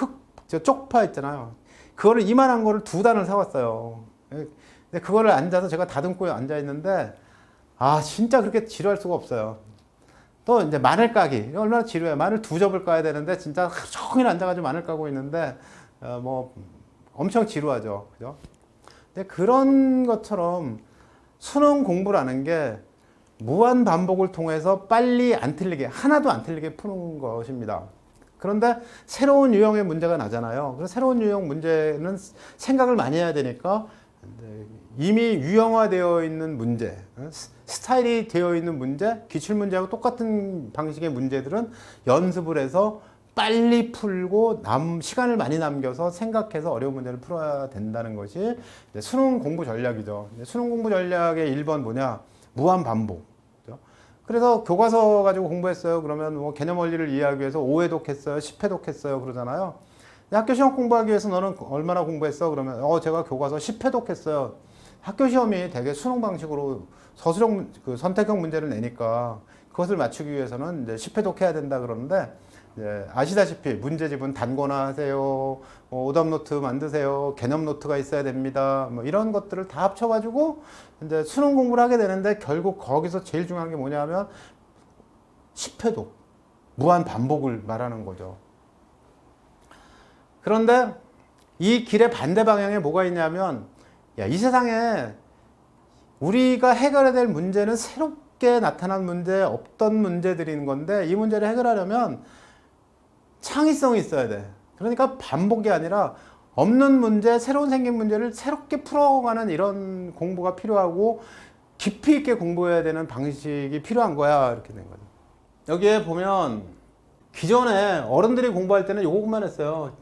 쪽파 있잖아요. 그거를 이만한 거를 2단을 사왔어요. 근데 그거를 앉아서 제가 다듬고 앉아 있는데, 진짜 그렇게 지루할 수가 없어요. 또 이제 마늘 까기. 얼마나 지루해. 마늘 2접을 까야 되는데, 진짜 하루 종일 앉아가지고 마늘 까고 있는데, 엄청 지루하죠. 그죠? 근데 그런 것처럼 수능 공부라는 게 무한 반복을 통해서 빨리 안 틀리게, 하나도 안 틀리게 푸는 것입니다. 그런데 새로운 유형의 문제가 나잖아요. 그래서 새로운 유형 문제는 생각을 많이 해야 되니까 이미 유형화되어 있는 문제, 스타일이 되어 있는 문제, 기출문제하고 똑같은 방식의 문제들은 연습을 해서 빨리 풀고 시간을 많이 남겨서 생각해서 어려운 문제를 풀어야 된다는 것이 수능 공부 전략이죠. 수능 공부 전략의 1번 뭐냐? 무한 반복. 그래서 교과서 가지고 공부했어요. 그러면 뭐 개념 원리를 이해하기 위해서 5회독 했어요. 10회독 했어요. 그러잖아요. 학교 시험 공부하기 위해서 너는 얼마나 공부했어? 그러면 제가 교과서 10회독 했어요. 학교 시험이 되게 수능 방식으로 서술형 선택형 문제를 내니까 그것을 맞추기 위해서는 이제 10회독 해야 된다 그러는데 아시다시피 문제집은 단거나 하세요. 오답 노트 만드세요. 개념 노트가 있어야 됩니다. 뭐 이런 것들을 다 합쳐가지고 이제 수능 공부를 하게 되는데 결국 거기서 제일 중요한 게 뭐냐면 10회독. 무한 반복을 말하는 거죠. 그런데 이 길의 반대 방향에 뭐가 있냐면 이 세상에 우리가 해결해야 될 문제는 새롭게 나타난 문제, 없던 문제들인 건데 이 문제를 해결하려면 창의성이 있어야 돼. 그러니까 반복이 아니라 없는 문제, 새로운 생긴 문제를 새롭게 풀어가는 이런 공부가 필요하고 깊이 있게 공부해야 되는 방식이 필요한 거야. 이렇게 된 거죠. 여기에 보면 기존에 어른들이 공부할 때는 요것만 했어요.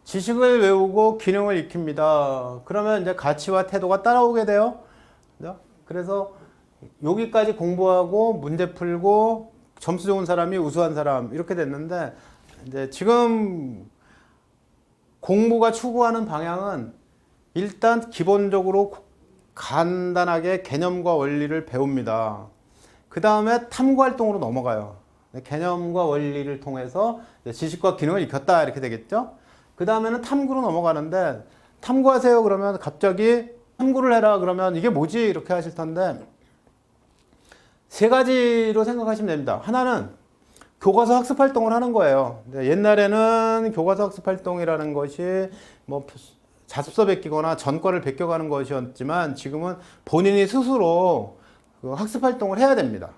지식을 외우고 기능을 익힙니다. 그러면 이제 가치와 태도가 따라오게 돼요. 그래서 여기까지 공부하고 문제 풀고 점수 좋은 사람이 우수한 사람 이렇게 됐는데 이제 지금 공부가 추구하는 방향은 일단 기본적으로 간단하게 개념과 원리를 배웁니다. 그 다음에 탐구활동으로 넘어가요. 개념과 원리를 통해서 지식과 기능을 익혔다 이렇게 되겠죠. 그 다음에는 탐구로 넘어가는데 탐구하세요 그러면 갑자기 탐구를 해라 그러면 이게 뭐지 이렇게 하실 텐데 3가지로 생각하시면 됩니다. 하나는 교과서 학습 활동을 하는 거예요. 옛날에는 교과서 학습 활동이라는 것이 뭐 자습서 베끼거나 전과를 베껴가는 것이었지만 지금은 본인이 스스로 학습 활동을 해야 됩니다.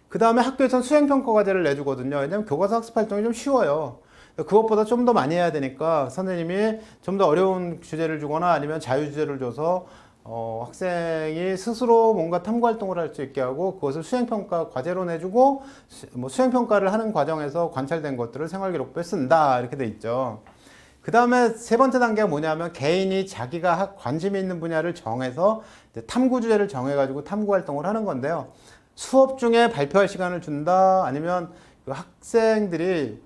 그 다음에 학교에서는 수행평가 과제를 내주거든요. 왜냐하면 교과서 학습 활동이 좀 쉬워요. 그것보다 좀 더 많이 해야 되니까 선생님이 좀 더 어려운 주제를 주거나 아니면 자유주제를 줘서 학생이 스스로 뭔가 탐구활동을 할 수 있게 하고 그것을 수행평가 과제로 내주고 뭐 수행평가를 하는 과정에서 관찰된 것들을 생활기록부에 쓴다 이렇게 돼 있죠. 그 다음에 3번째 단계가 뭐냐면 개인이 자기가 관심이 있는 분야를 정해서 탐구 주제를 정해가지고 탐구활동을 하는 건데요. 수업 중에 발표할 시간을 준다 아니면 그 학생들이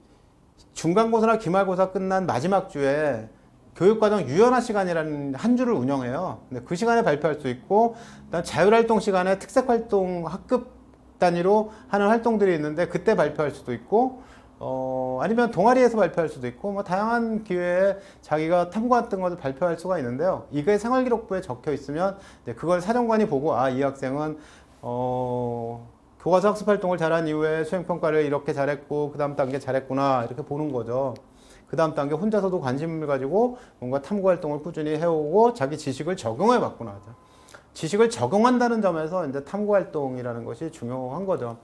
중간고사나 기말고사 끝난 마지막 주에 교육과정 유연화 시간이라는 한 주를 운영해요. 근데 그 시간에 발표할 수 있고, 그다음 자율활동 시간에 특색활동 학급 단위로 하는 활동들이 있는데 그때 발표할 수도 있고 아니면 동아리에서 발표할 수도 있고 뭐 다양한 기회에 자기가 탐구했던 것을 발표할 수가 있는데요. 이게 생활기록부에 적혀 있으면 그걸 사정관이 보고 이 학생은 교과서 학습 활동을 잘한 이후에 수행평가를 이렇게 잘했고 그 다음 단계 잘했구나 이렇게 보는 거죠. 그 다음 단계 혼자서도 관심을 가지고 뭔가 탐구 활동을 꾸준히 해오고 자기 지식을 적용해 봤구나. 지식을 적용한다는 점에서 이제 탐구 활동이라는 것이 중요한 거죠.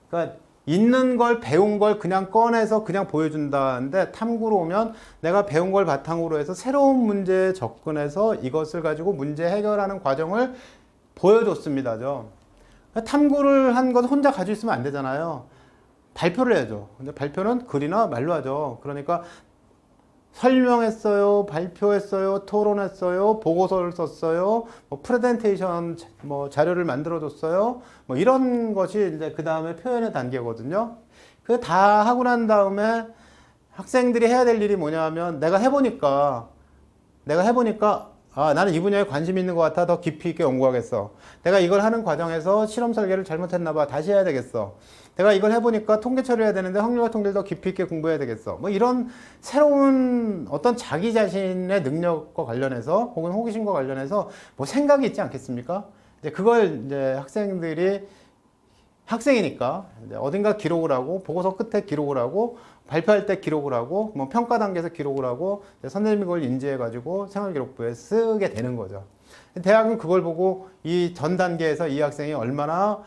그러니까 있는 걸 배운 걸 그냥 꺼내서 그냥 보여준다는데 탐구로 오면 내가 배운 걸 바탕으로 해서 새로운 문제에 접근해서 이것을 가지고 문제 해결하는 과정을 보여줬습니다죠. 탐구를 한 것 혼자 가지고 있으면 안 되잖아요. 발표를 해야죠. 근데 발표는 글이나 말로 하죠. 그러니까 설명했어요, 발표했어요, 토론했어요, 보고서를 썼어요, 뭐 프레젠테이션 뭐 자료를 만들어줬어요. 뭐 이런 것이 이제 그 다음에 표현의 단계거든요. 그 다 하고 난 다음에 학생들이 해야 될 일이 뭐냐면 내가 해보니까 나는 이 분야에 관심 있는 것 같아. 더 깊이 있게 연구하겠어. 내가 이걸 하는 과정에서 실험 설계를 잘못했나 봐. 다시 해야 되겠어. 내가 이걸 해보니까 통계 처리해야 되는데 확률과 통계를 더 깊이 있게 공부해야 되겠어. 뭐 이런 새로운 어떤 자기 자신의 능력과 관련해서 혹은 호기심과 관련해서 뭐 생각이 있지 않겠습니까? 이제 그걸 이제 학생이니까 이제 어딘가 기록을 하고 보고서 끝에 기록을 하고 발표할 때 기록을 하고 뭐 평가 단계에서 기록을 하고 선생님이 그걸 인지해 가지고 생활기록부에 쓰게 되는 거죠. 대학은 그걸 보고 이 전 단계에서 이 학생이 얼마나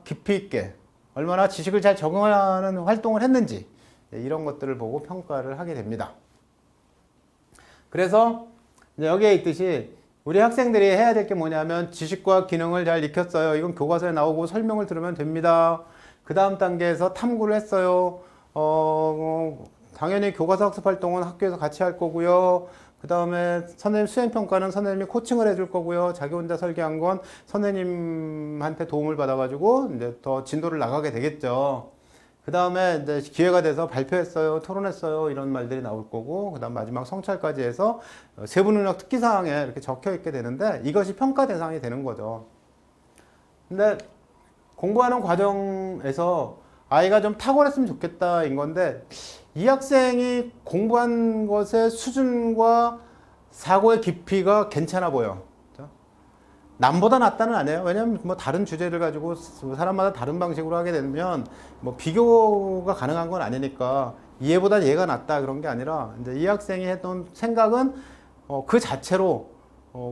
깊이 있게 얼마나 지식을 잘 적용하는 활동을 했는지 이런 것들을 보고 평가를 하게 됩니다. 그래서 여기에 있듯이 우리 학생들이 해야 될 게 뭐냐면 지식과 기능을 잘 익혔어요. 이건 교과서에 나오고 설명을 들으면 됩니다. 그 다음 단계에서 탐구를 했어요. 당연히 교과서 학습 활동은 학교에서 같이 할 거고요. 그 다음에 선생님 수행평가는 선생님이 코칭을 해줄 거고요. 자기 혼자 설계한 건 선생님한테 도움을 받아가지고 이제 더 진도를 나가게 되겠죠. 그 다음에 이제 기회가 돼서 발표했어요, 토론했어요, 이런 말들이 나올 거고, 그 다음 마지막 성찰까지 해서 세부 능력 특기사항에 이렇게 적혀 있게 되는데 이것이 평가 대상이 되는 거죠. 근데 공부하는 과정에서 아이가 좀 탁월했으면 좋겠다인 건데 이 학생이 공부한 것의 수준과 사고의 깊이가 괜찮아 보여. 남보다 낫다는 아니에요. 왜냐면 뭐 다른 주제를 가지고 사람마다 다른 방식으로 하게 되면 뭐 비교가 가능한 건 아니니까 얘보다 얘가 낫다 그런 게 아니라 이제 이 학생이 했던 생각은 그 자체로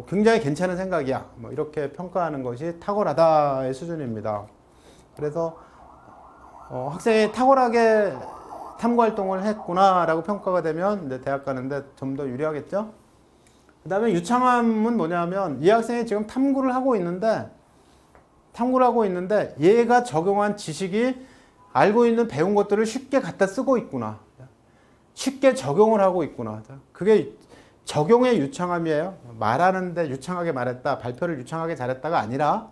굉장히 괜찮은 생각이야. 뭐 이렇게 평가하는 것이 탁월하다의 수준입니다. 그래서 학생이 탁월하게 탐구 활동을 했구나라고 평가가 되면 이제 대학 가는데 좀 더 유리하겠죠? 그 다음에 유창함은 뭐냐면 이 학생이 지금 탐구를 하고 있는데 얘가 적용한 지식이 알고 있는 배운 것들을 쉽게 갖다 쓰고 있구나. 쉽게 적용을 하고 있구나. 그게 적용의 유창함이에요. 말하는데 유창하게 말했다, 발표를 유창하게 잘했다가 아니라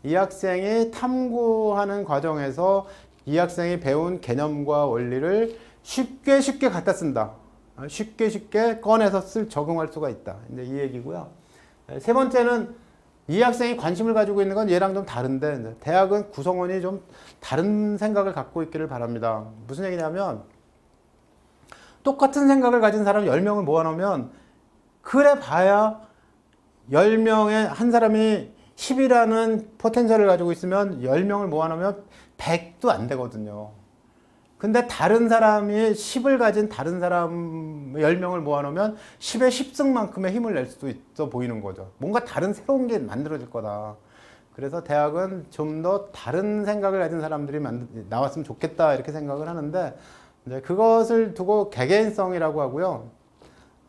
이 학생이 탐구하는 과정에서 이 학생이 배운 개념과 원리를 쉽게 갖다 쓴다. 쉽게 꺼내서 적용할 수가 있다. 이제 이 얘기고요. 세 번째는 이 학생이 관심을 가지고 있는 건 얘랑 좀 다른데 대학은 구성원이 좀 다른 생각을 갖고 있기를 바랍니다. 무슨 얘기냐면 똑같은 생각을 가진 사람 10명을 모아놓으면 그래 봐야 10명에 한 사람이 10이라는 포텐셜을 가지고 있으면 10명을 모아놓으면 100도 안 되거든요. 근데 다른 사람이 10을 가진 다른 사람 10명을 모아놓으면 10의 10승만큼의 힘을 낼 수도 있어 보이는 거죠. 뭔가 다른 새로운 게 만들어질 거다. 그래서 대학은 좀 더 다른 생각을 가진 사람들이 나왔으면 좋겠다 이렇게 생각을 하는데 이제 그것을 두고 개개인성이라고 하고요.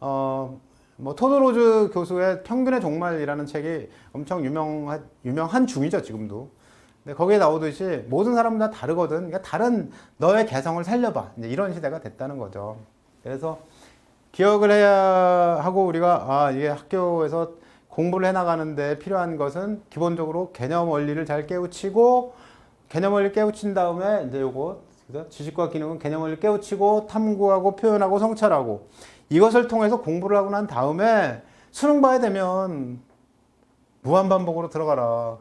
뭐 토드로즈 교수의 평균의 종말이라는 책이 엄청 유명한 중이죠, 지금도. 근데 거기에 나오듯이 모든 사람은 다 다르거든. 그러니까 다른 너의 개성을 살려봐. 이제 이런 시대가 됐다는 거죠. 그래서 기억을 해야 하고 우리가 이게 학교에서 공부를 해나가는데 필요한 것은 기본적으로 개념 원리를 잘 깨우치고 개념 원리를 깨우친 다음에 이제 요거 지식과 기능은 개념 원리를 깨우치고 탐구하고 표현하고 성찰하고 이것을 통해서 공부를 하고 난 다음에 수능 봐야 되면 무한반복으로 들어가라.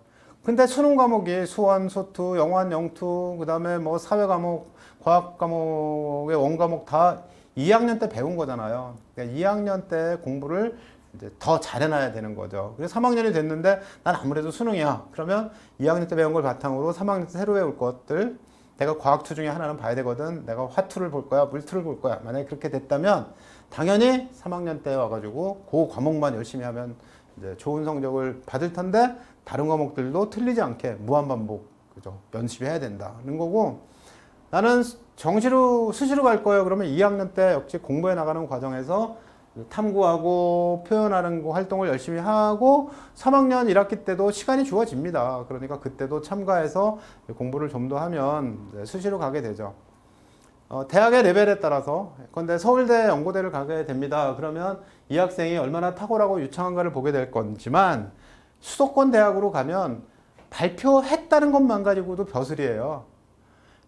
근데 수능 과목이 수원, 수투, 영환, 영투, 그 다음에 뭐 사회 과목, 과학 과목의 원 과목 다 2학년 때 배운 거잖아요. 그러니까 2학년 때 공부를 이제 더 잘해놔야 되는 거죠. 그래서 3학년이 됐는데 난 아무래도 수능이야. 그러면 2학년 때 배운 걸 바탕으로 3학년 때 새로 배울 것들, 내가 과학투 중에 하나는 봐야 되거든. 내가 화투를 볼 거야, 물투를 볼 거야. 만약에 그렇게 됐다면 당연히 3학년 때 와가지고 그 과목만 열심히 하면 이제 좋은 성적을 받을 텐데 다른 과목들도 틀리지 않게 무한반복, 그죠? 연습해야 된다는 거고, 나는 정시로 수시로 갈 거예요. 그러면 2학년 때 역시 공부해 나가는 과정에서 탐구하고 표현하는 거 활동을 열심히 하고 3학년 1학기 때도 시간이 주어집니다. 그러니까 그때도 참가해서 공부를 좀 더 하면 수시로 가게 되죠. 대학의 레벨에 따라서, 근데 서울대, 연고대를 가게 됩니다. 그러면 이 학생이 얼마나 탁월하고 유창한가를 보게 될 건지만, 수도권 대학으로 가면 발표했다는 것만 가지고도 벼슬이에요.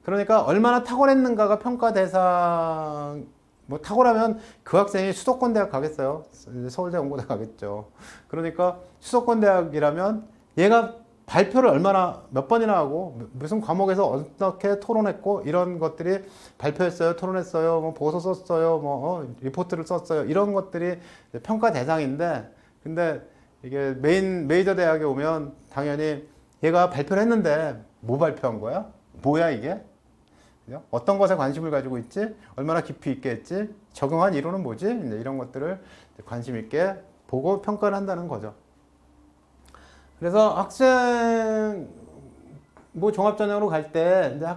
그러니까 얼마나 탁월했는가가 평가 대상, 뭐 탁월하면 그 학생이 수도권 대학 가겠어요? 서울대, 연고대 가겠죠. 그러니까 수도권 대학이라면 얘가 발표를 얼마나 몇 번이나 하고 무슨 과목에서 어떻게 토론했고 이런 것들이 발표했어요, 토론했어요, 뭐 보고서 썼어요, 뭐 리포트를 썼어요, 이런 것들이 평가 대상인데, 근데 이게 메이저 대학에 오면 당연히 얘가 발표를 했는데 뭐 발표한 거야? 뭐야 이게? 그죠? 어떤 것에 관심을 가지고 있지? 얼마나 깊이 있게 했지? 적용한 이론은 뭐지? 이제 이런 것들을 관심 있게 보고 평가를 한다는 거죠. 그래서 학생 뭐 종합전형으로 갈 때 이제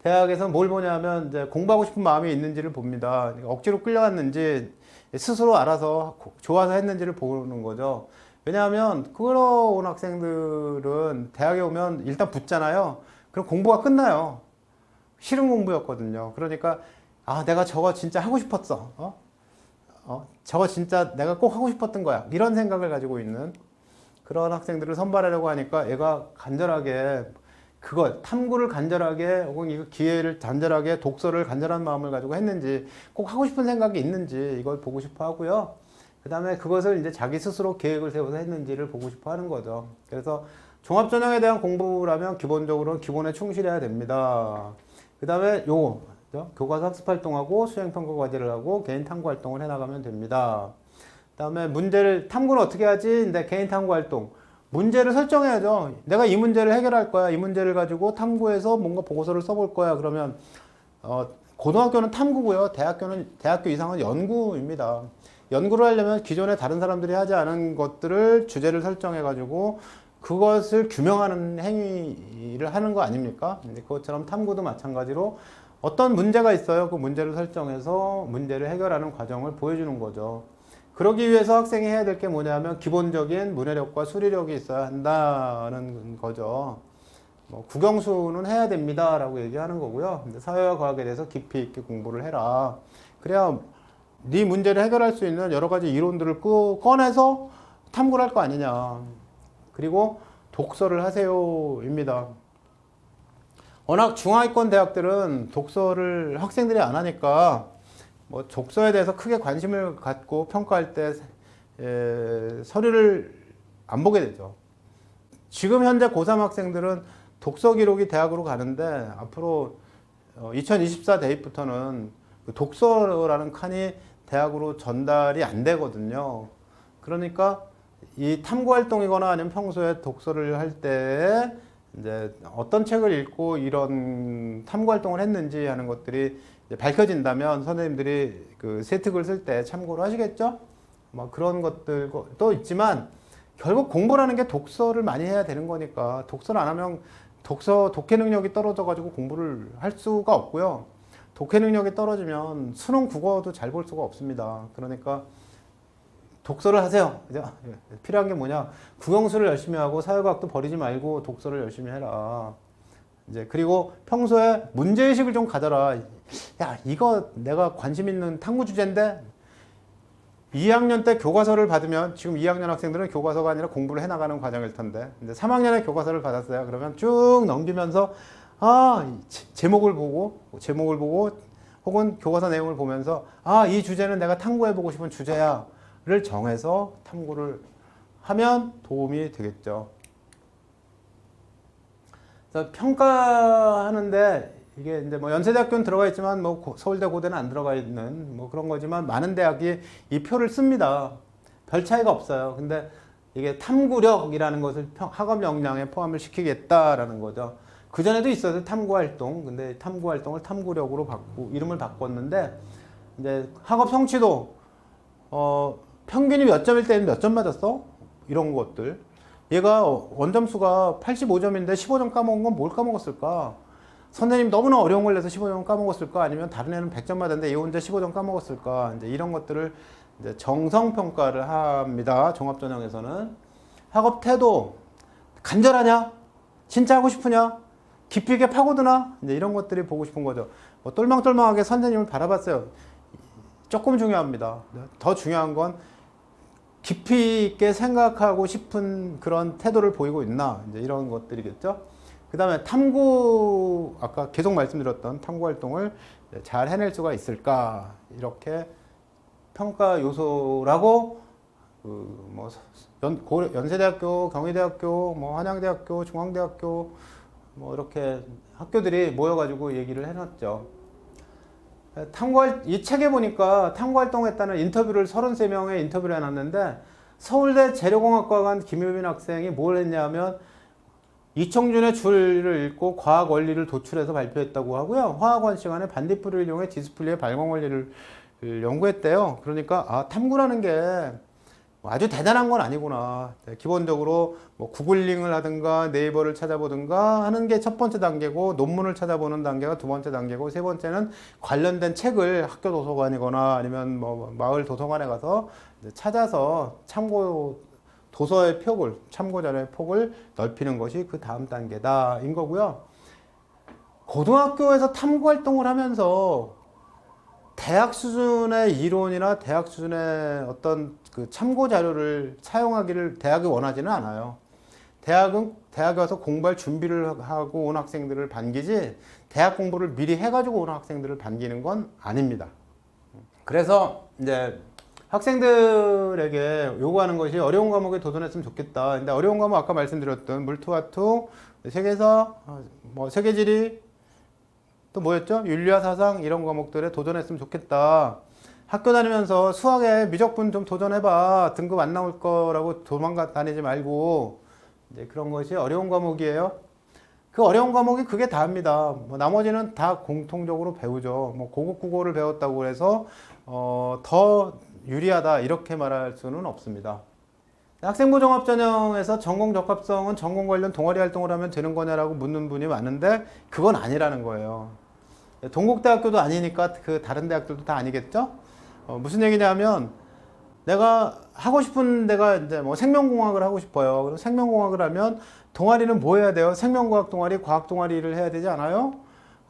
대학에서 뭘 보냐면 이제 공부하고 싶은 마음이 있는지를 봅니다. 억지로 끌려갔는지 스스로 알아서 좋아서 했는지를 보는 거죠. 왜냐하면 끌어온 학생들은 대학에 오면 일단 붙잖아요. 그럼 공부가 끝나요. 싫은 공부였거든요. 그러니까 내가 저거 진짜 하고 싶었어. 저거 진짜 내가 꼭 하고 싶었던 거야. 이런 생각을 가지고 있는 그런 학생들을 선발하려고 하니까 얘가 간절하게 그걸 탐구를 간절하게, 혹은 이 기회를 간절하게, 독서를 간절한 마음을 가지고 했는지, 꼭 하고 싶은 생각이 있는지 이걸 보고 싶어 하고요. 그 다음에 그것을 이제 자기 스스로 계획을 세워서 했는지를 보고 싶어 하는 거죠. 그래서 종합전형에 대한 공부라면 기본적으로는 기본에 충실해야 됩니다. 그 다음에 교과서 학습활동하고 수행평가 과제를 하고 개인 탐구 활동을 해나가면 됩니다. 그 다음에 탐구는 어떻게 하지? 근데 개인 탐구 활동. 문제를 설정해야죠. 내가 이 문제를 해결할 거야. 이 문제를 가지고 탐구해서 뭔가 보고서를 써볼 거야. 그러면, 고등학교는 탐구고요. 대학교 이상은 연구입니다. 연구를 하려면 기존에 다른 사람들이 하지 않은 것들을 주제를 설정해가지고 그것을 규명하는 행위를 하는 거 아닙니까? 그것처럼 탐구도 마찬가지로 어떤 문제가 있어요. 그 문제를 설정해서 문제를 해결하는 과정을 보여주는 거죠. 그러기 위해서 학생이 해야 될 게 뭐냐면 기본적인 문해력과 수리력이 있어야 한다는 거죠. 국영수는 해야 됩니다 라고 얘기하는 거고요. 근데 사회와 과학에 대해서 깊이 있게 공부를 해라. 그래야 네 문제를 해결할 수 있는 여러 가지 이론들을 꺼내서 탐구를 할 거 아니냐. 그리고 독서를 하세요입니다. 워낙 중하위권 대학들은 독서를 학생들이 안 하니까 독서에 대해서 크게 관심을 갖고 평가할 때 서류를 안 보게 되죠. 지금 현재 고3 학생들은 독서 기록이 대학으로 가는데 앞으로 2024 대입부터는 독서라는 칸이 대학으로 전달이 안 되거든요. 그러니까 이 탐구 활동이거나 아니면 평소에 독서를 할 때 이제 어떤 책을 읽고 이런 탐구 활동을 했는지 하는 것들이 밝혀진다면 선생님들이 그 세특을 쓸 때 참고를 하시겠죠? 그런 것들도 있지만 결국 공부라는 게 독서를 많이 해야 되는 거니까 독서를 안 하면 독해 능력이 떨어져 가지고 공부를 할 수가 없고요. 독해 능력이 떨어지면 수능 국어도 잘 볼 수가 없습니다. 그러니까 독서를 하세요. 필요한 게 뭐냐? 국영수를 열심히 하고 사회과학도 버리지 말고 독서를 열심히 해라. 그리고 평소에 문제의식을 좀 가져라. 야, 이거 내가 관심 있는 탐구 주제인데 2학년 때 교과서를 받으면, 지금 2학년 학생들은 교과서가 아니라 공부를 해나가는 과정일 텐데, 이제 3학년에 교과서를 받았어요. 그러면 쭉 넘기면서 제목을 보고 혹은 교과서 내용을 보면서 이 주제는 내가 탐구해보고 싶은 주제야 를 정해서 탐구를 하면 도움이 되겠죠. 그래서 평가하는데 이게 이제 뭐 연세대학교는 들어가 있지만 뭐 서울대 고대는 안 들어가 있는 뭐 그런 거지만 많은 대학이 이 표를 씁니다. 별 차이가 없어요. 근데 이게 탐구력이라는 것을 학업 역량에 포함을 시키겠다라는 거죠. 그 전에도 있었어요. 탐구 활동. 근데 탐구 활동을 탐구력으로 이름을 바꿨는데 이제 학업 성취도 평균이 몇 점일 때는 몇 점 맞았어? 이런 것들. 얘가 원점수가 85점인데 15점 까먹은 건 뭘 까먹었을까? 선생님 너무나 어려운 걸 내서 15점 까먹었을까? 아니면 다른 애는 100점 맞았는데 얘 혼자 15점 까먹었을까? 이제 이런 것들을 이제 정성평가를 합니다. 종합전형에서는. 학업 태도, 간절하냐? 진짜 하고 싶으냐? 깊이 있게 파고드나? 이제 이런 것들이 보고 싶은 거죠. 뭐 똘망똘망하게 선생님을 바라봤어요. 조금 중요합니다. 더 중요한 건 깊이 있게 생각하고 싶은 그런 태도를 보이고 있나? 이제 이런 것들이겠죠. 그 다음에 탐구, 아까 계속 말씀드렸던 탐구 활동을 잘 해낼 수가 있을까? 이렇게 평가 요소라고, 뭐, 연세대학교, 경희대학교, 뭐, 한양대학교, 중앙대학교, 뭐, 이렇게 학교들이 모여가지고 얘기를 해놨죠. 이 책에 보니까 탐구 활동했다는 인터뷰를 33명의 인터뷰를 해놨는데, 서울대 재료공학과관 김효빈 학생이 뭘 했냐면, 이청준의 줄을 읽고 과학 원리를 도출해서 발표했다고 하고요. 화학원 시간에 반딧불을 이용해 디스플레이의 발광 원리를 연구했대요. 그러니까 탐구라는 게 아주 대단한 건 아니구나. 기본적으로 뭐 구글링을 하든가 네이버를 찾아보든가 하는 게 첫 번째 단계고, 논문을 찾아보는 단계가 두 번째 단계고, 세 번째는 관련된 책을 학교 도서관이거나 아니면 뭐 마을 도서관에 가서 찾아서 도서의 폭을, 참고 자료의 폭을 넓히는 것이 그 다음 단계다인 거고요. 고등학교에서 탐구 활동을 하면서 대학 수준의 이론이나 대학 수준의 어떤 그 참고 자료를 사용하기를 대학이 원하지는 않아요. 대학에 와서 공부할 준비를 하고 온 학생들을 반기지, 대학 공부를 미리 해가지고 온 학생들을 반기는 건 아닙니다. 그래서 이제 학생들에게 요구하는 것이 어려운 과목에 도전했으면 좋겠다. 근데 어려운 과목 아까 말씀드렸던 물투와투, 세계사, 뭐 세계지리, 또 뭐였죠? 윤리와 사상 이런 과목들에 도전했으면 좋겠다. 학교 다니면서 수학에 미적분 좀 도전해봐. 등급 안 나올 거라고 도망가 다니지 말고. 이제 그런 것이 어려운 과목이에요. 그 어려운 과목이 그게 다입니다. 뭐 나머지는 다 공통적으로 배우죠. 뭐 고급 국어를 배웠다고 해서 더 유리하다 이렇게 말할 수는 없습니다. 학생부 종합전형에서 전공 적합성은 전공 관련 동아리 활동을 하면 되는 거냐라고 묻는 분이 많은데 그건 아니라는 거예요. 동국대학교도 아니니까 그 다른 대학들도 다 아니겠죠? 무슨 얘기냐면 내가 하고 싶은 데가 이제 뭐 생명공학을 하고 싶어요. 그럼 생명공학을 하면 동아리는 뭐 해야 돼요? 생명과학 동아리, 과학 동아리를 해야 되지 않아요?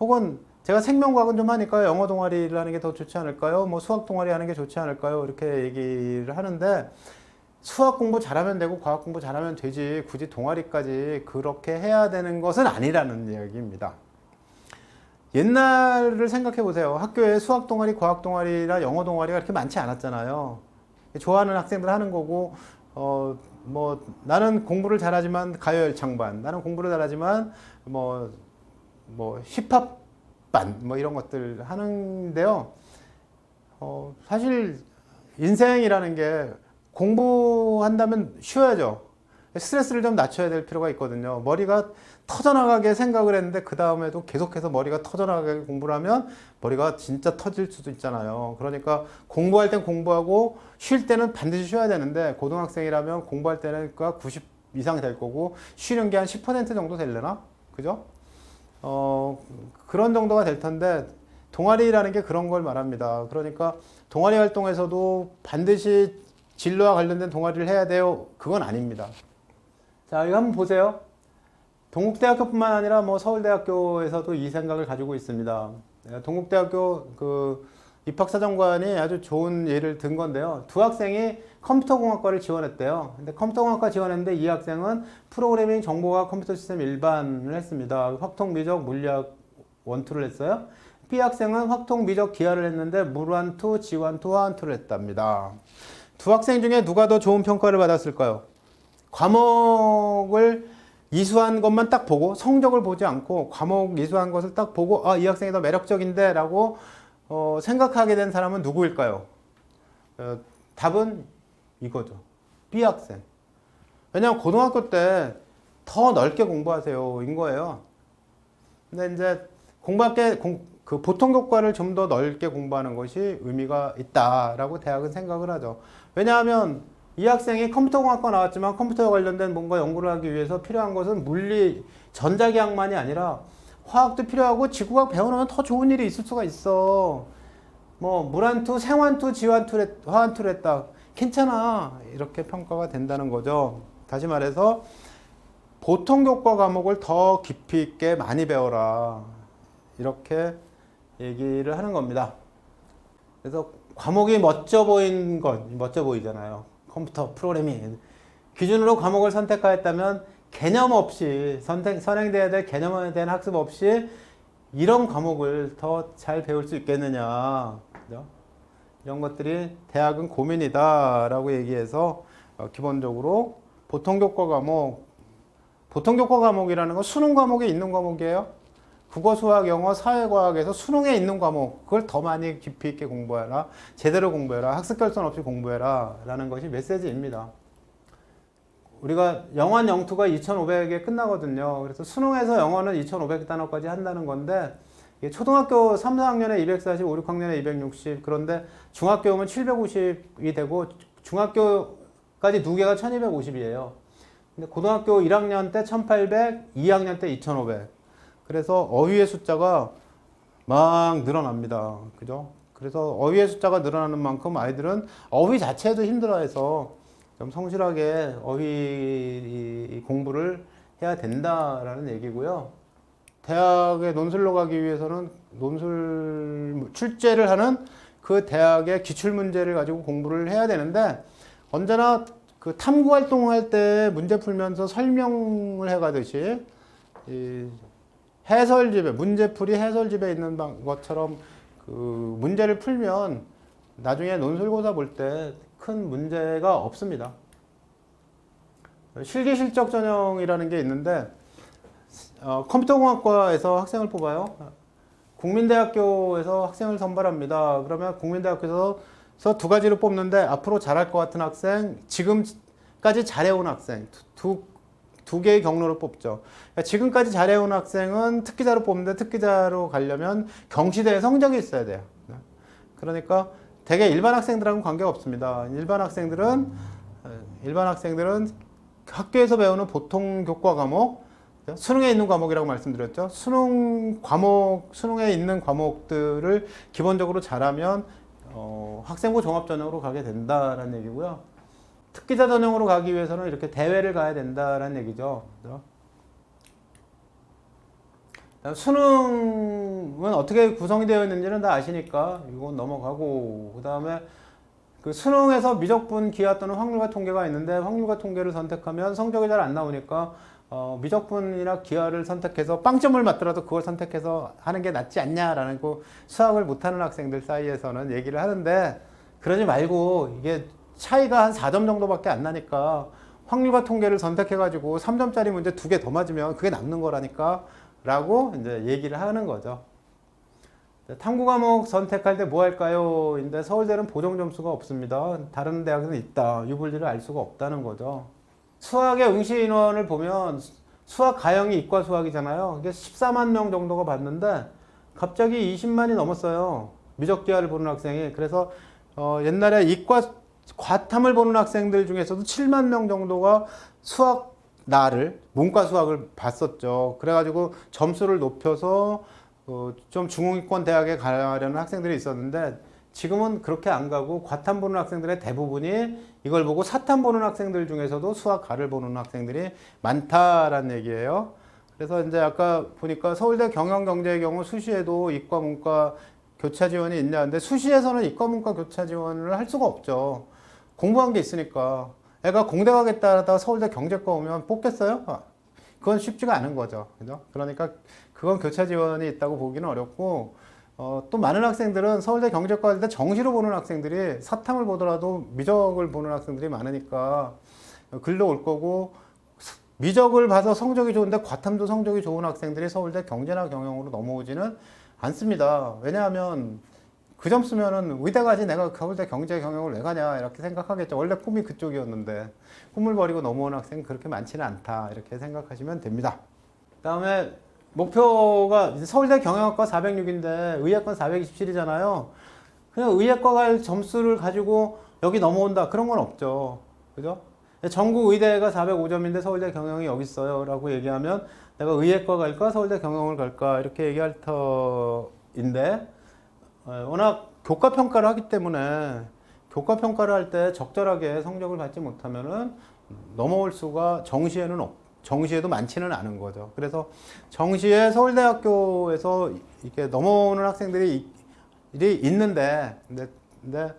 혹은 제가 생명과학은 좀 하니까 영어 동아리를 하는 게 더 좋지 않을까요? 뭐 수학 동아리 하는 게 좋지 않을까요? 이렇게 얘기를 하는데 수학 공부 잘하면 되고 과학 공부 잘하면 되지 굳이 동아리까지 그렇게 해야 되는 것은 아니라는 이야기입니다. 옛날을 생각해 보세요. 학교에 수학 동아리, 과학 동아리나 영어 동아리가 그렇게 많지 않았잖아요. 좋아하는 학생들 하는 거고, 뭐 나는 공부를 잘하지만 가요열창반, 나는 공부를 잘하지만 뭐 힙합반 뭐 이런 것들 하는데요. 사실 인생이라는 게 공부한다면 쉬어야죠. 스트레스를 좀 낮춰야 될 필요가 있거든요. 머리가 터져나가게 생각을 했는데 그 다음에도 계속해서 머리가 터져나가게 공부를 하면 머리가 진짜 터질 수도 있잖아요. 그러니까 공부할 땐 공부하고 쉴 때는 반드시 쉬어야 되는데 고등학생이라면 공부할 때는 90 이상 될 거고 쉬는 게 한 10% 정도 되려나? 그죠? 그런 정도가 될 텐데 동아리라는 게 그런 걸 말합니다. 그러니까 동아리 활동에서도 반드시 진로와 관련된 동아리를 해야 돼요. 그건 아닙니다. 자, 이거 한번 보세요. 동국대학교뿐만 아니라 뭐 서울대학교에서도 이 생각을 가지고 있습니다. 동국대학교 그 입학사정관이 아주 좋은 예를 든 건데요. 두 학생이 컴퓨터공학과를 지원했대요. 근데 컴퓨터공학과 지원했는데 이 학생은 프로그래밍 정보와 컴퓨터 시스템 일반을 했습니다. 확통, 미적, 물리학 원투를 했어요. B 학생은 확통, 미적, 기하를 했는데 물환투, 지환투, 화환투를 했답니다. 두 학생 중에 누가 더 좋은 평가를 받았을까요? 과목을 이수한 것만 딱 보고 성적을 보지 않고 과목 이수한 것을 딱 보고 이 학생이 더 매력적인데 라고 생각하게 된 사람은 누구일까요? 답은 이거죠. B 학생. 왜냐하면 고등학교 때 더 넓게 공부하세요 인 거예요. 근데 이제 그 보통 교과를 좀 더 넓게 공부하는 것이 의미가 있다라고 대학은 생각을 하죠. 왜냐하면 이 학생이 컴퓨터공학과 나왔지만 컴퓨터와 관련된 뭔가 연구를 하기 위해서 필요한 것은 물리, 전자기학만이 아니라 화학도 필요하고 지구과학 배워놓으면 더 좋은 일이 있을 수가 있어. 뭐 물한투, 생환투, 지환투, 화환투를 했다. 괜찮아. 이렇게 평가가 된다는 거죠. 다시 말해서 보통 교과 과목을 더 깊이 있게 많이 배워라. 이렇게 얘기를 하는 겁니다. 그래서 과목이 멋져 보이잖아요. 컴퓨터 프로그래밍. 기준으로 과목을 선택하였다면 개념 없이, 선행돼야 될 개념에 대한 학습 없이 이런 과목을 더 잘 배울 수 있겠느냐. 그죠? 이런 것들이 대학은 고민이다라고 얘기해서 기본적으로 보통 교과 과목이라는 건 수능 과목에 있는 과목이에요. 국어, 수학, 영어, 사회과학에서 수능에 있는 과목, 그걸 더 많이 깊이 있게 공부해라. 제대로 공부해라. 학습 결손 없이 공부해라. 라는 것이 메시지입니다. 우리가 영원 영투가 2,500에 끝나거든요. 그래서 수능에서 영어는 2,500단어까지 한다는 건데, 초등학교 3, 4학년에 240, 5, 6학년에 260, 그런데 중학교 오면 750이 되고, 중학교까지 두 개가 1250이에요. 근데 고등학교 1학년 때 1800, 2학년 때 2500. 그래서 어휘의 숫자가 막 늘어납니다. 그죠? 그래서 어휘의 숫자가 늘어나는 만큼 아이들은 어휘 자체도 힘들어해서 좀 성실하게 어휘 공부를 해야 된다라는 얘기고요. 대학에 논술로 가기 위해서는 출제를 하는 그 대학의 기출문제를 가지고 공부를 해야 되는데 언제나 그 탐구 활동할 때 문제 풀면서 설명을 해가듯이 이 해설집에 문제풀이 해설집에 있는 것처럼 그 문제를 풀면 나중에 논술고사 볼 때 큰 문제가 없습니다. 실기실적 전형이라는 게 있는데 컴퓨터공학과에서 학생을 뽑아요. 국민대학교에서 학생을 선발합니다. 그러면 국민대학교에서 두 가지로 뽑는데 앞으로 잘할 것 같은 학생, 지금까지 잘해온 학생 두 개의 경로를 뽑죠. 그러니까 지금까지 잘해온 학생은 특기자로 뽑는데 특기자로 가려면 경시대에 성적이 있어야 돼요. 그러니까 대개 일반 학생들하고는 관계가 없습니다. 일반 학생들은 학교에서 배우는 보통 교과 과목, 수능에 있는 과목이라고 말씀드렸죠. 수능에 있는 과목들을 기본적으로 잘하면 학생부 종합전형으로 가게 된다라는 얘기고요. 특기자 전형으로 가기 위해서는 이렇게 대회를 가야 된다라는 얘기죠. 수능은 어떻게 구성이 되어 있는지는 다 아시니까 이건 넘어가고, 그 다음에 그 수능에서 미적분, 기하 또는 확률과 통계가 있는데 확률과 통계를 선택하면 성적이 잘 안 나오니까 미적분이나 기하를 선택해서 빵점을 맞더라도 그걸 선택해서 하는 게 낫지 않냐라는 거 수학을 못하는 학생들 사이에서는 얘기를 하는데, 그러지 말고 이게 차이가 한 4점 정도밖에 안 나니까 확률과 통계를 선택해가지고 3점짜리 문제 2개 더 맞으면 그게 남는 거라니까 라고 이제 얘기를 하는 거죠. 탐구 과목 선택할 때 뭐 할까요? 근데 서울대는 보정 점수가 없습니다. 다른 대학에는 있다. 유불리를 알 수가 없다는 거죠. 수학의 응시 인원을 보면 수학 가형이 이과 수학이잖아요. 이게 14만 명 정도가 봤는데 갑자기 20만이 넘었어요. 미적기하를 보는 학생이. 그래서 옛날에 이과 과탐을 보는 학생들 중에서도 7만 명 정도가 문과 수학을 봤었죠. 그래가지고 점수를 높여서 좀 중흥위권 대학에 가려는 학생들이 있었는데 지금은 그렇게 안 가고 과탐 보는 학생들의 대부분이 이걸 보고 사탐 보는 학생들 중에서도 수학 가를 보는 학생들이 많다라는 얘기예요. 그래서 이제 아까 보니까 서울대 경영경제의 경우 수시에도 이과 문과 교차 지원이 있냐. 근데 수시에서는 이과 문과 교차 지원을 할 수가 없죠. 공부한 게 있으니까. 애가 공대 가겠다 하다가 서울대 경제과 오면 뽑겠어요? 그건 쉽지가 않은 거죠. 그죠? 그러니까 그건 교차 지원이 있다고 보기는 어렵고, 또 많은 학생들은 서울대 경제과 할 때 정시로 보는 학생들이 사탐을 보더라도 미적을 보는 학생들이 많으니까 글로 올 거고, 미적을 봐서 성적이 좋은데 과탐도 성적이 좋은 학생들이 서울대 경제나 경영으로 넘어오지는 않습니다. 왜냐하면 그 점수면은 의대 가지 내가 서울대 경제 경영을 왜 가냐 이렇게 생각하겠죠. 원래 꿈이 그쪽이었는데 꿈을 버리고 넘어온 학생 그렇게 많지는 않다 이렇게 생각하시면 됩니다. 그다음에 목표가 이제 서울대 경영학과 406인데 의예권 427이잖아요. 그냥 의예과 갈 점수를 가지고 여기 넘어온다 그런 건 없죠. 그죠? 전국 의대가 405점인데 서울대 경영이 여기 있어요 라고 얘기하면 내가 의예과 갈까 서울대 경영을 갈까 이렇게 얘기할 터인데 워낙 교과 평가를 하기 때문에 교과 평가를 할 때 적절하게 성적을 받지 못하면은 넘어올 수가 정시에도 많지는 않은 거죠. 그래서 정시에 서울대학교에서 이렇게 넘어오는 학생들이 있는데 근데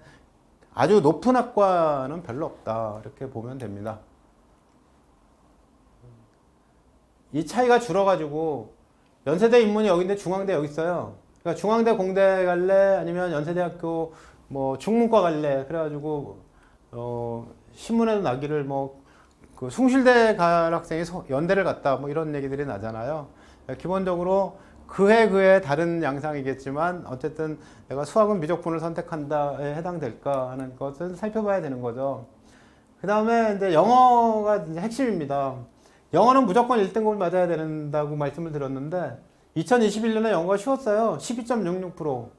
아주 높은 학과는 별로 없다 이렇게 보면 됩니다. 이 차이가 줄어가지고 연세대 입문이 여기인데 중앙대 여기 있어요. 그러니까 중앙대 공대 갈래 아니면 연세대학교 뭐 중문과 갈래 그래가지고 신문에도 나기를 그 숭실대 갈 학생이 연대를 갔다 뭐 이런 얘기들이 나잖아요. 기본적으로 그해 다른 양상이겠지만 어쨌든 내가 수학은 미적분을 선택한다에 해당될까 하는 것은 살펴봐야 되는 거죠. 그 다음에 이제 영어가 이제 핵심입니다. 영어는 무조건 1등급을 맞아야 된다고 말씀을 드렸는데 2021년에 영어가 쉬웠어요. 12.66%.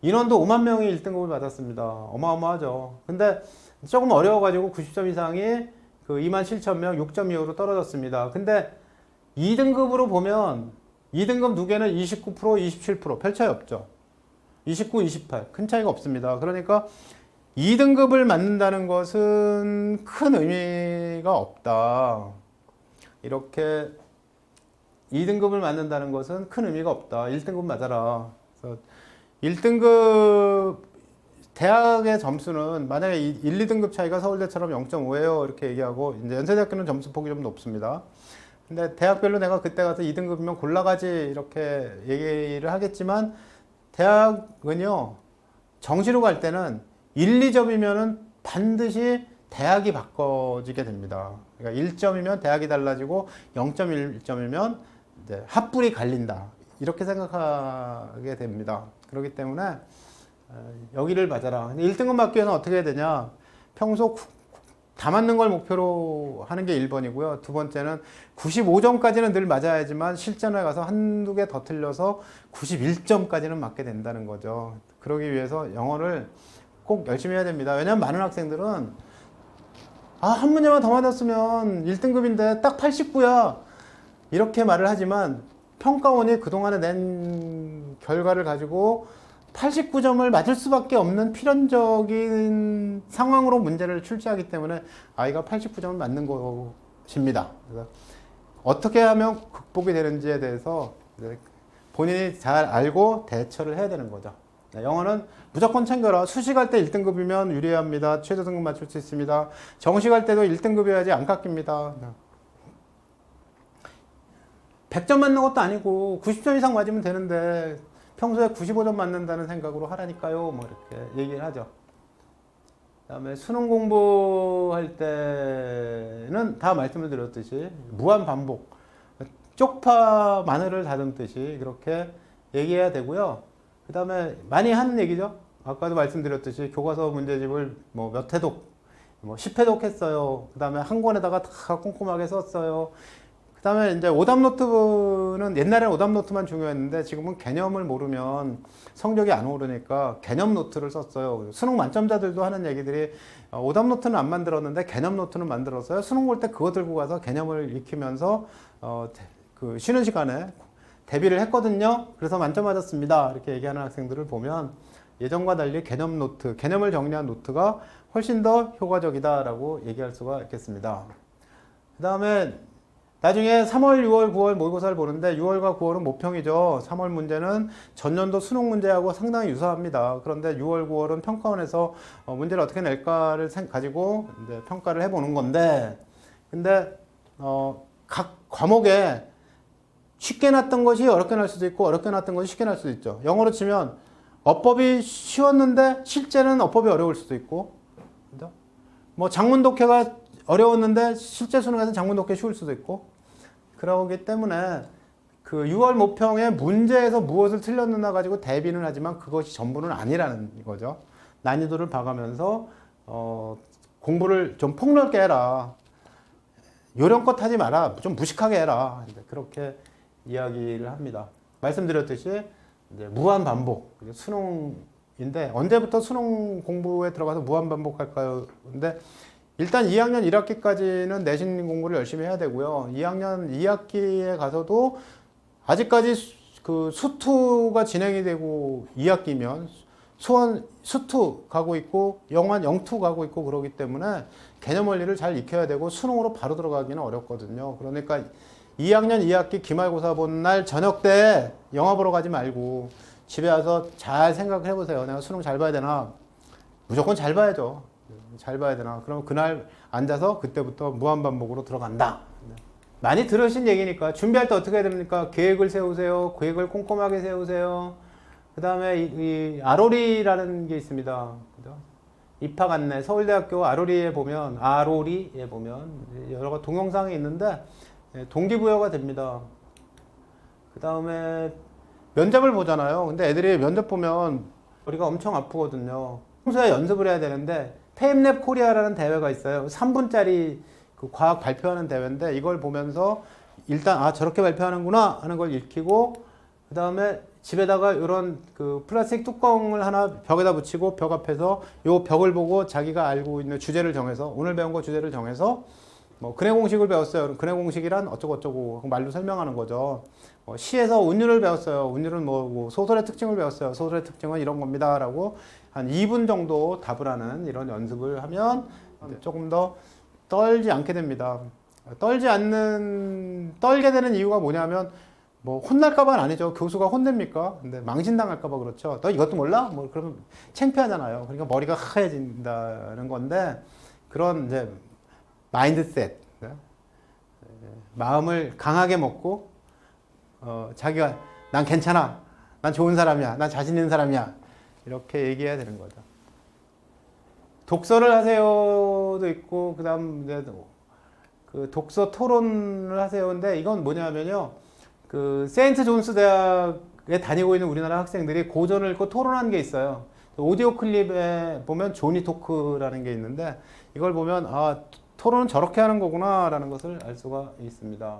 인원도 5만 명이 1등급을 받았습니다. 어마어마하죠. 근데 조금 어려워가지고 90점 이상이 그 27,000명 6.25로 떨어졌습니다. 근데 2등급으로 보면 2등급 두 개는 29%, 27%. 별 차이 없죠. 29, 28. 큰 차이가 없습니다. 그러니까 2등급을 맞는다는 것은 큰 의미가 없다. 이렇게 2등급을 맞는다는 것은 큰 의미가 없다. 1등급 맞아라. 그래서 1등급 대학의 점수는 만약에 1, 2등급 차이가 서울대처럼 0.5예요. 이렇게 얘기하고 이제 연세대학교는 점수 폭이 좀 높습니다. 근데 대학별로 내가 그때 가서 2등급이면 골라가지 이렇게 얘기를 하겠지만 대학은요 정시로 갈 때는 1, 2점이면은 반드시 대학이 바꿔지게 됩니다. 그러니까 1점이면 대학이 달라지고 0.1점이면 이제 합불이 갈린다. 이렇게 생각하게 됩니다. 그렇기 때문에 여기를 맞아라. 근데 1등급 맞기 위해서는 어떻게 해야 되냐? 평소 다 맞는 걸 목표로 하는 게 1번이고요. 두 번째는 95점까지는 늘 맞아야지만 실전에 가서 한두 개 더 틀려서 91점까지는 맞게 된다는 거죠. 그러기 위해서 영어를 꼭 열심히 해야 됩니다. 왜냐하면 많은 학생들은 한 문제만 더 맞았으면 1등급인데 딱 89야. 이렇게 말을 하지만 평가원이 그동안에 낸 결과를 가지고 89점을 맞을 수밖에 없는 필연적인 상황으로 문제를 출제하기 때문에 아이가 89점을 맞는 것입니다. 그래서 어떻게 하면 극복이 되는지에 대해서 본인이 잘 알고 대처를 해야 되는 거죠. 영어는 무조건 챙겨라. 수시 갈 때 1등급이면 유리합니다. 최저 등급 맞출 수 있습니다. 정시 갈 때도 1등급이어야지 안 깎입니다. 100점 맞는 것도 아니고 90점 이상 맞으면 되는데 평소에 95점 맞는다는 생각으로 하라니까요. 뭐 이렇게 얘기를 하죠. 그다음에 수능 공부할 때는 다 말씀을 드렸듯이 무한 반복, 쪽파 마늘을 다듬듯이 그렇게 얘기해야 되고요. 그다음에 많이 하는 얘기죠. 아까도 말씀드렸듯이 교과서 문제집을 뭐 몇 회독, 뭐 10회독 했어요. 그다음에 한 권에다가 다 꼼꼼하게 썼어요. 그다음에 이제 오답 노트는 옛날에는 오답 노트만 중요했는데 지금은 개념을 모르면 성적이 안 오르니까 개념 노트를 썼어요. 수능 만점자들도 하는 얘기들이 오답 노트는 안 만들었는데 개념 노트는 만들었어요. 수능 볼 때 그거 들고 가서 개념을 익히면서 그 쉬는 시간에 대비를 했거든요. 그래서 만점 맞았습니다. 이렇게 얘기하는 학생들을 보면 예전과 달리 개념 노트, 개념을 정리한 노트가 훨씬 더 효과적이다라고 얘기할 수가 있겠습니다. 그 다음에 나중에 3월, 6월, 9월 모의고사를 보는데 6월과 9월은 모평이죠. 3월 문제는 전년도 수능 문제하고 상당히 유사합니다. 그런데 6월, 9월은 평가원에서 문제를 어떻게 낼까를 가지고 이제 평가를 해보는 건데, 근데 각 과목에 쉽게 났던 것이 어렵게 날 수도 있고 어렵게 났던 것이 쉽게 날 수도 있죠. 영어로 치면 어법이 쉬웠는데 실제는 어법이 어려울 수도 있고, 그죠? 뭐 작문 독해가 어려웠는데 실제 수능에서는 장문 높게 쉬울 수도 있고 그러기 때문에 그 6월 모평의 문제에서 무엇을 틀렸느냐 가지고 대비는 하지만 그것이 전부는 아니라는 거죠. 난이도를 봐가면서 공부를 좀 폭넓게 해라. 요령껏 하지 마라. 좀 무식하게 해라. 그렇게 이야기를 합니다. 말씀드렸듯이 이제 무한 반복. 수능인데 언제부터 수능 공부에 들어가서 무한 반복할까요? 근데 일단 2학년 1학기까지는 내신 공부를 열심히 해야 되고요. 2학년 2학기에 가서도 아직까지 그 수투가 진행이 되고 2학기면 수투 가고 있고 영환 영투 가고 있고 그러기 때문에 개념 원리를 잘 익혀야 되고 수능으로 바로 들어가기는 어렵거든요. 그러니까 2학년 2학기 기말고사 본 날 저녁 때 영화 보러 가지 말고 집에 와서 잘 생각을 해보세요. 내가 수능 잘 봐야 되나? 무조건 잘 봐야죠. 잘 봐야 되나? 그럼 그날 앉아서 그때부터 무한반복으로 들어간다. 많이 들으신 얘기니까 준비할 때 어떻게 해야 됩니까? 계획을 세우세요. 계획을 꼼꼼하게 세우세요. 그 다음에 이 아로리라는 게 있습니다. 그죠? 입학 안내 서울대학교 아로리에 보면 여러 동영상이 있는데 동기부여가 됩니다. 그 다음에 면접을 보잖아요. 근데 애들이 면접 보면 머리가 엄청 아프거든요. 평소에 연습을 해야 되는데 페임랩 코리아라는 대회가 있어요. 3분짜리 그 과학 발표하는 대회인데 이걸 보면서 일단 저렇게 발표하는구나 하는 걸 익히고 그 다음에 집에다가 이런 그 플라스틱 뚜껑을 하나 벽에다 붙이고 벽 앞에서 요 벽을 보고 자기가 알고 있는 주제를 정해서 오늘 배운 거 주제를 정해서 뭐 근해 공식을 배웠어요. 근해 공식이란 어쩌고 어쩌고 말로 설명하는 거죠. 시에서 운율을 배웠어요. 운율은 뭐 소설의 특징을 배웠어요. 소설의 특징은 이런 겁니다라고 한 2분 정도 답을 하는 이런 연습을 하면 조금 더 떨지 않게 됩니다. 떨게 되는 이유가 뭐냐면 뭐 혼날까봐는 아니죠. 교수가 혼냅니까? 근데 망신당할까봐 그렇죠. 너 이것도 몰라? 뭐 그러면 창피하잖아요. 그러니까 머리가 하얘진다는 건데 그런 이제 마인드셋, 마음을 강하게 먹고 자기가 난 괜찮아, 난 좋은 사람이야, 난 자신 있는 사람이야 이렇게 얘기해야 되는 거죠. 독서를 하세요도 있고 그다음 이제 그 독서 토론을 하세요. 근데 이건 뭐냐면요. 그 세인트 존스 대학에 다니고 있는 우리나라 학생들이 고전을 읽고 토론한 게 있어요. 오디오 클립에 보면 조니 토크라는 게 있는데 이걸 보면 토론은 저렇게 하는 거구나라는 것을 알 수가 있습니다.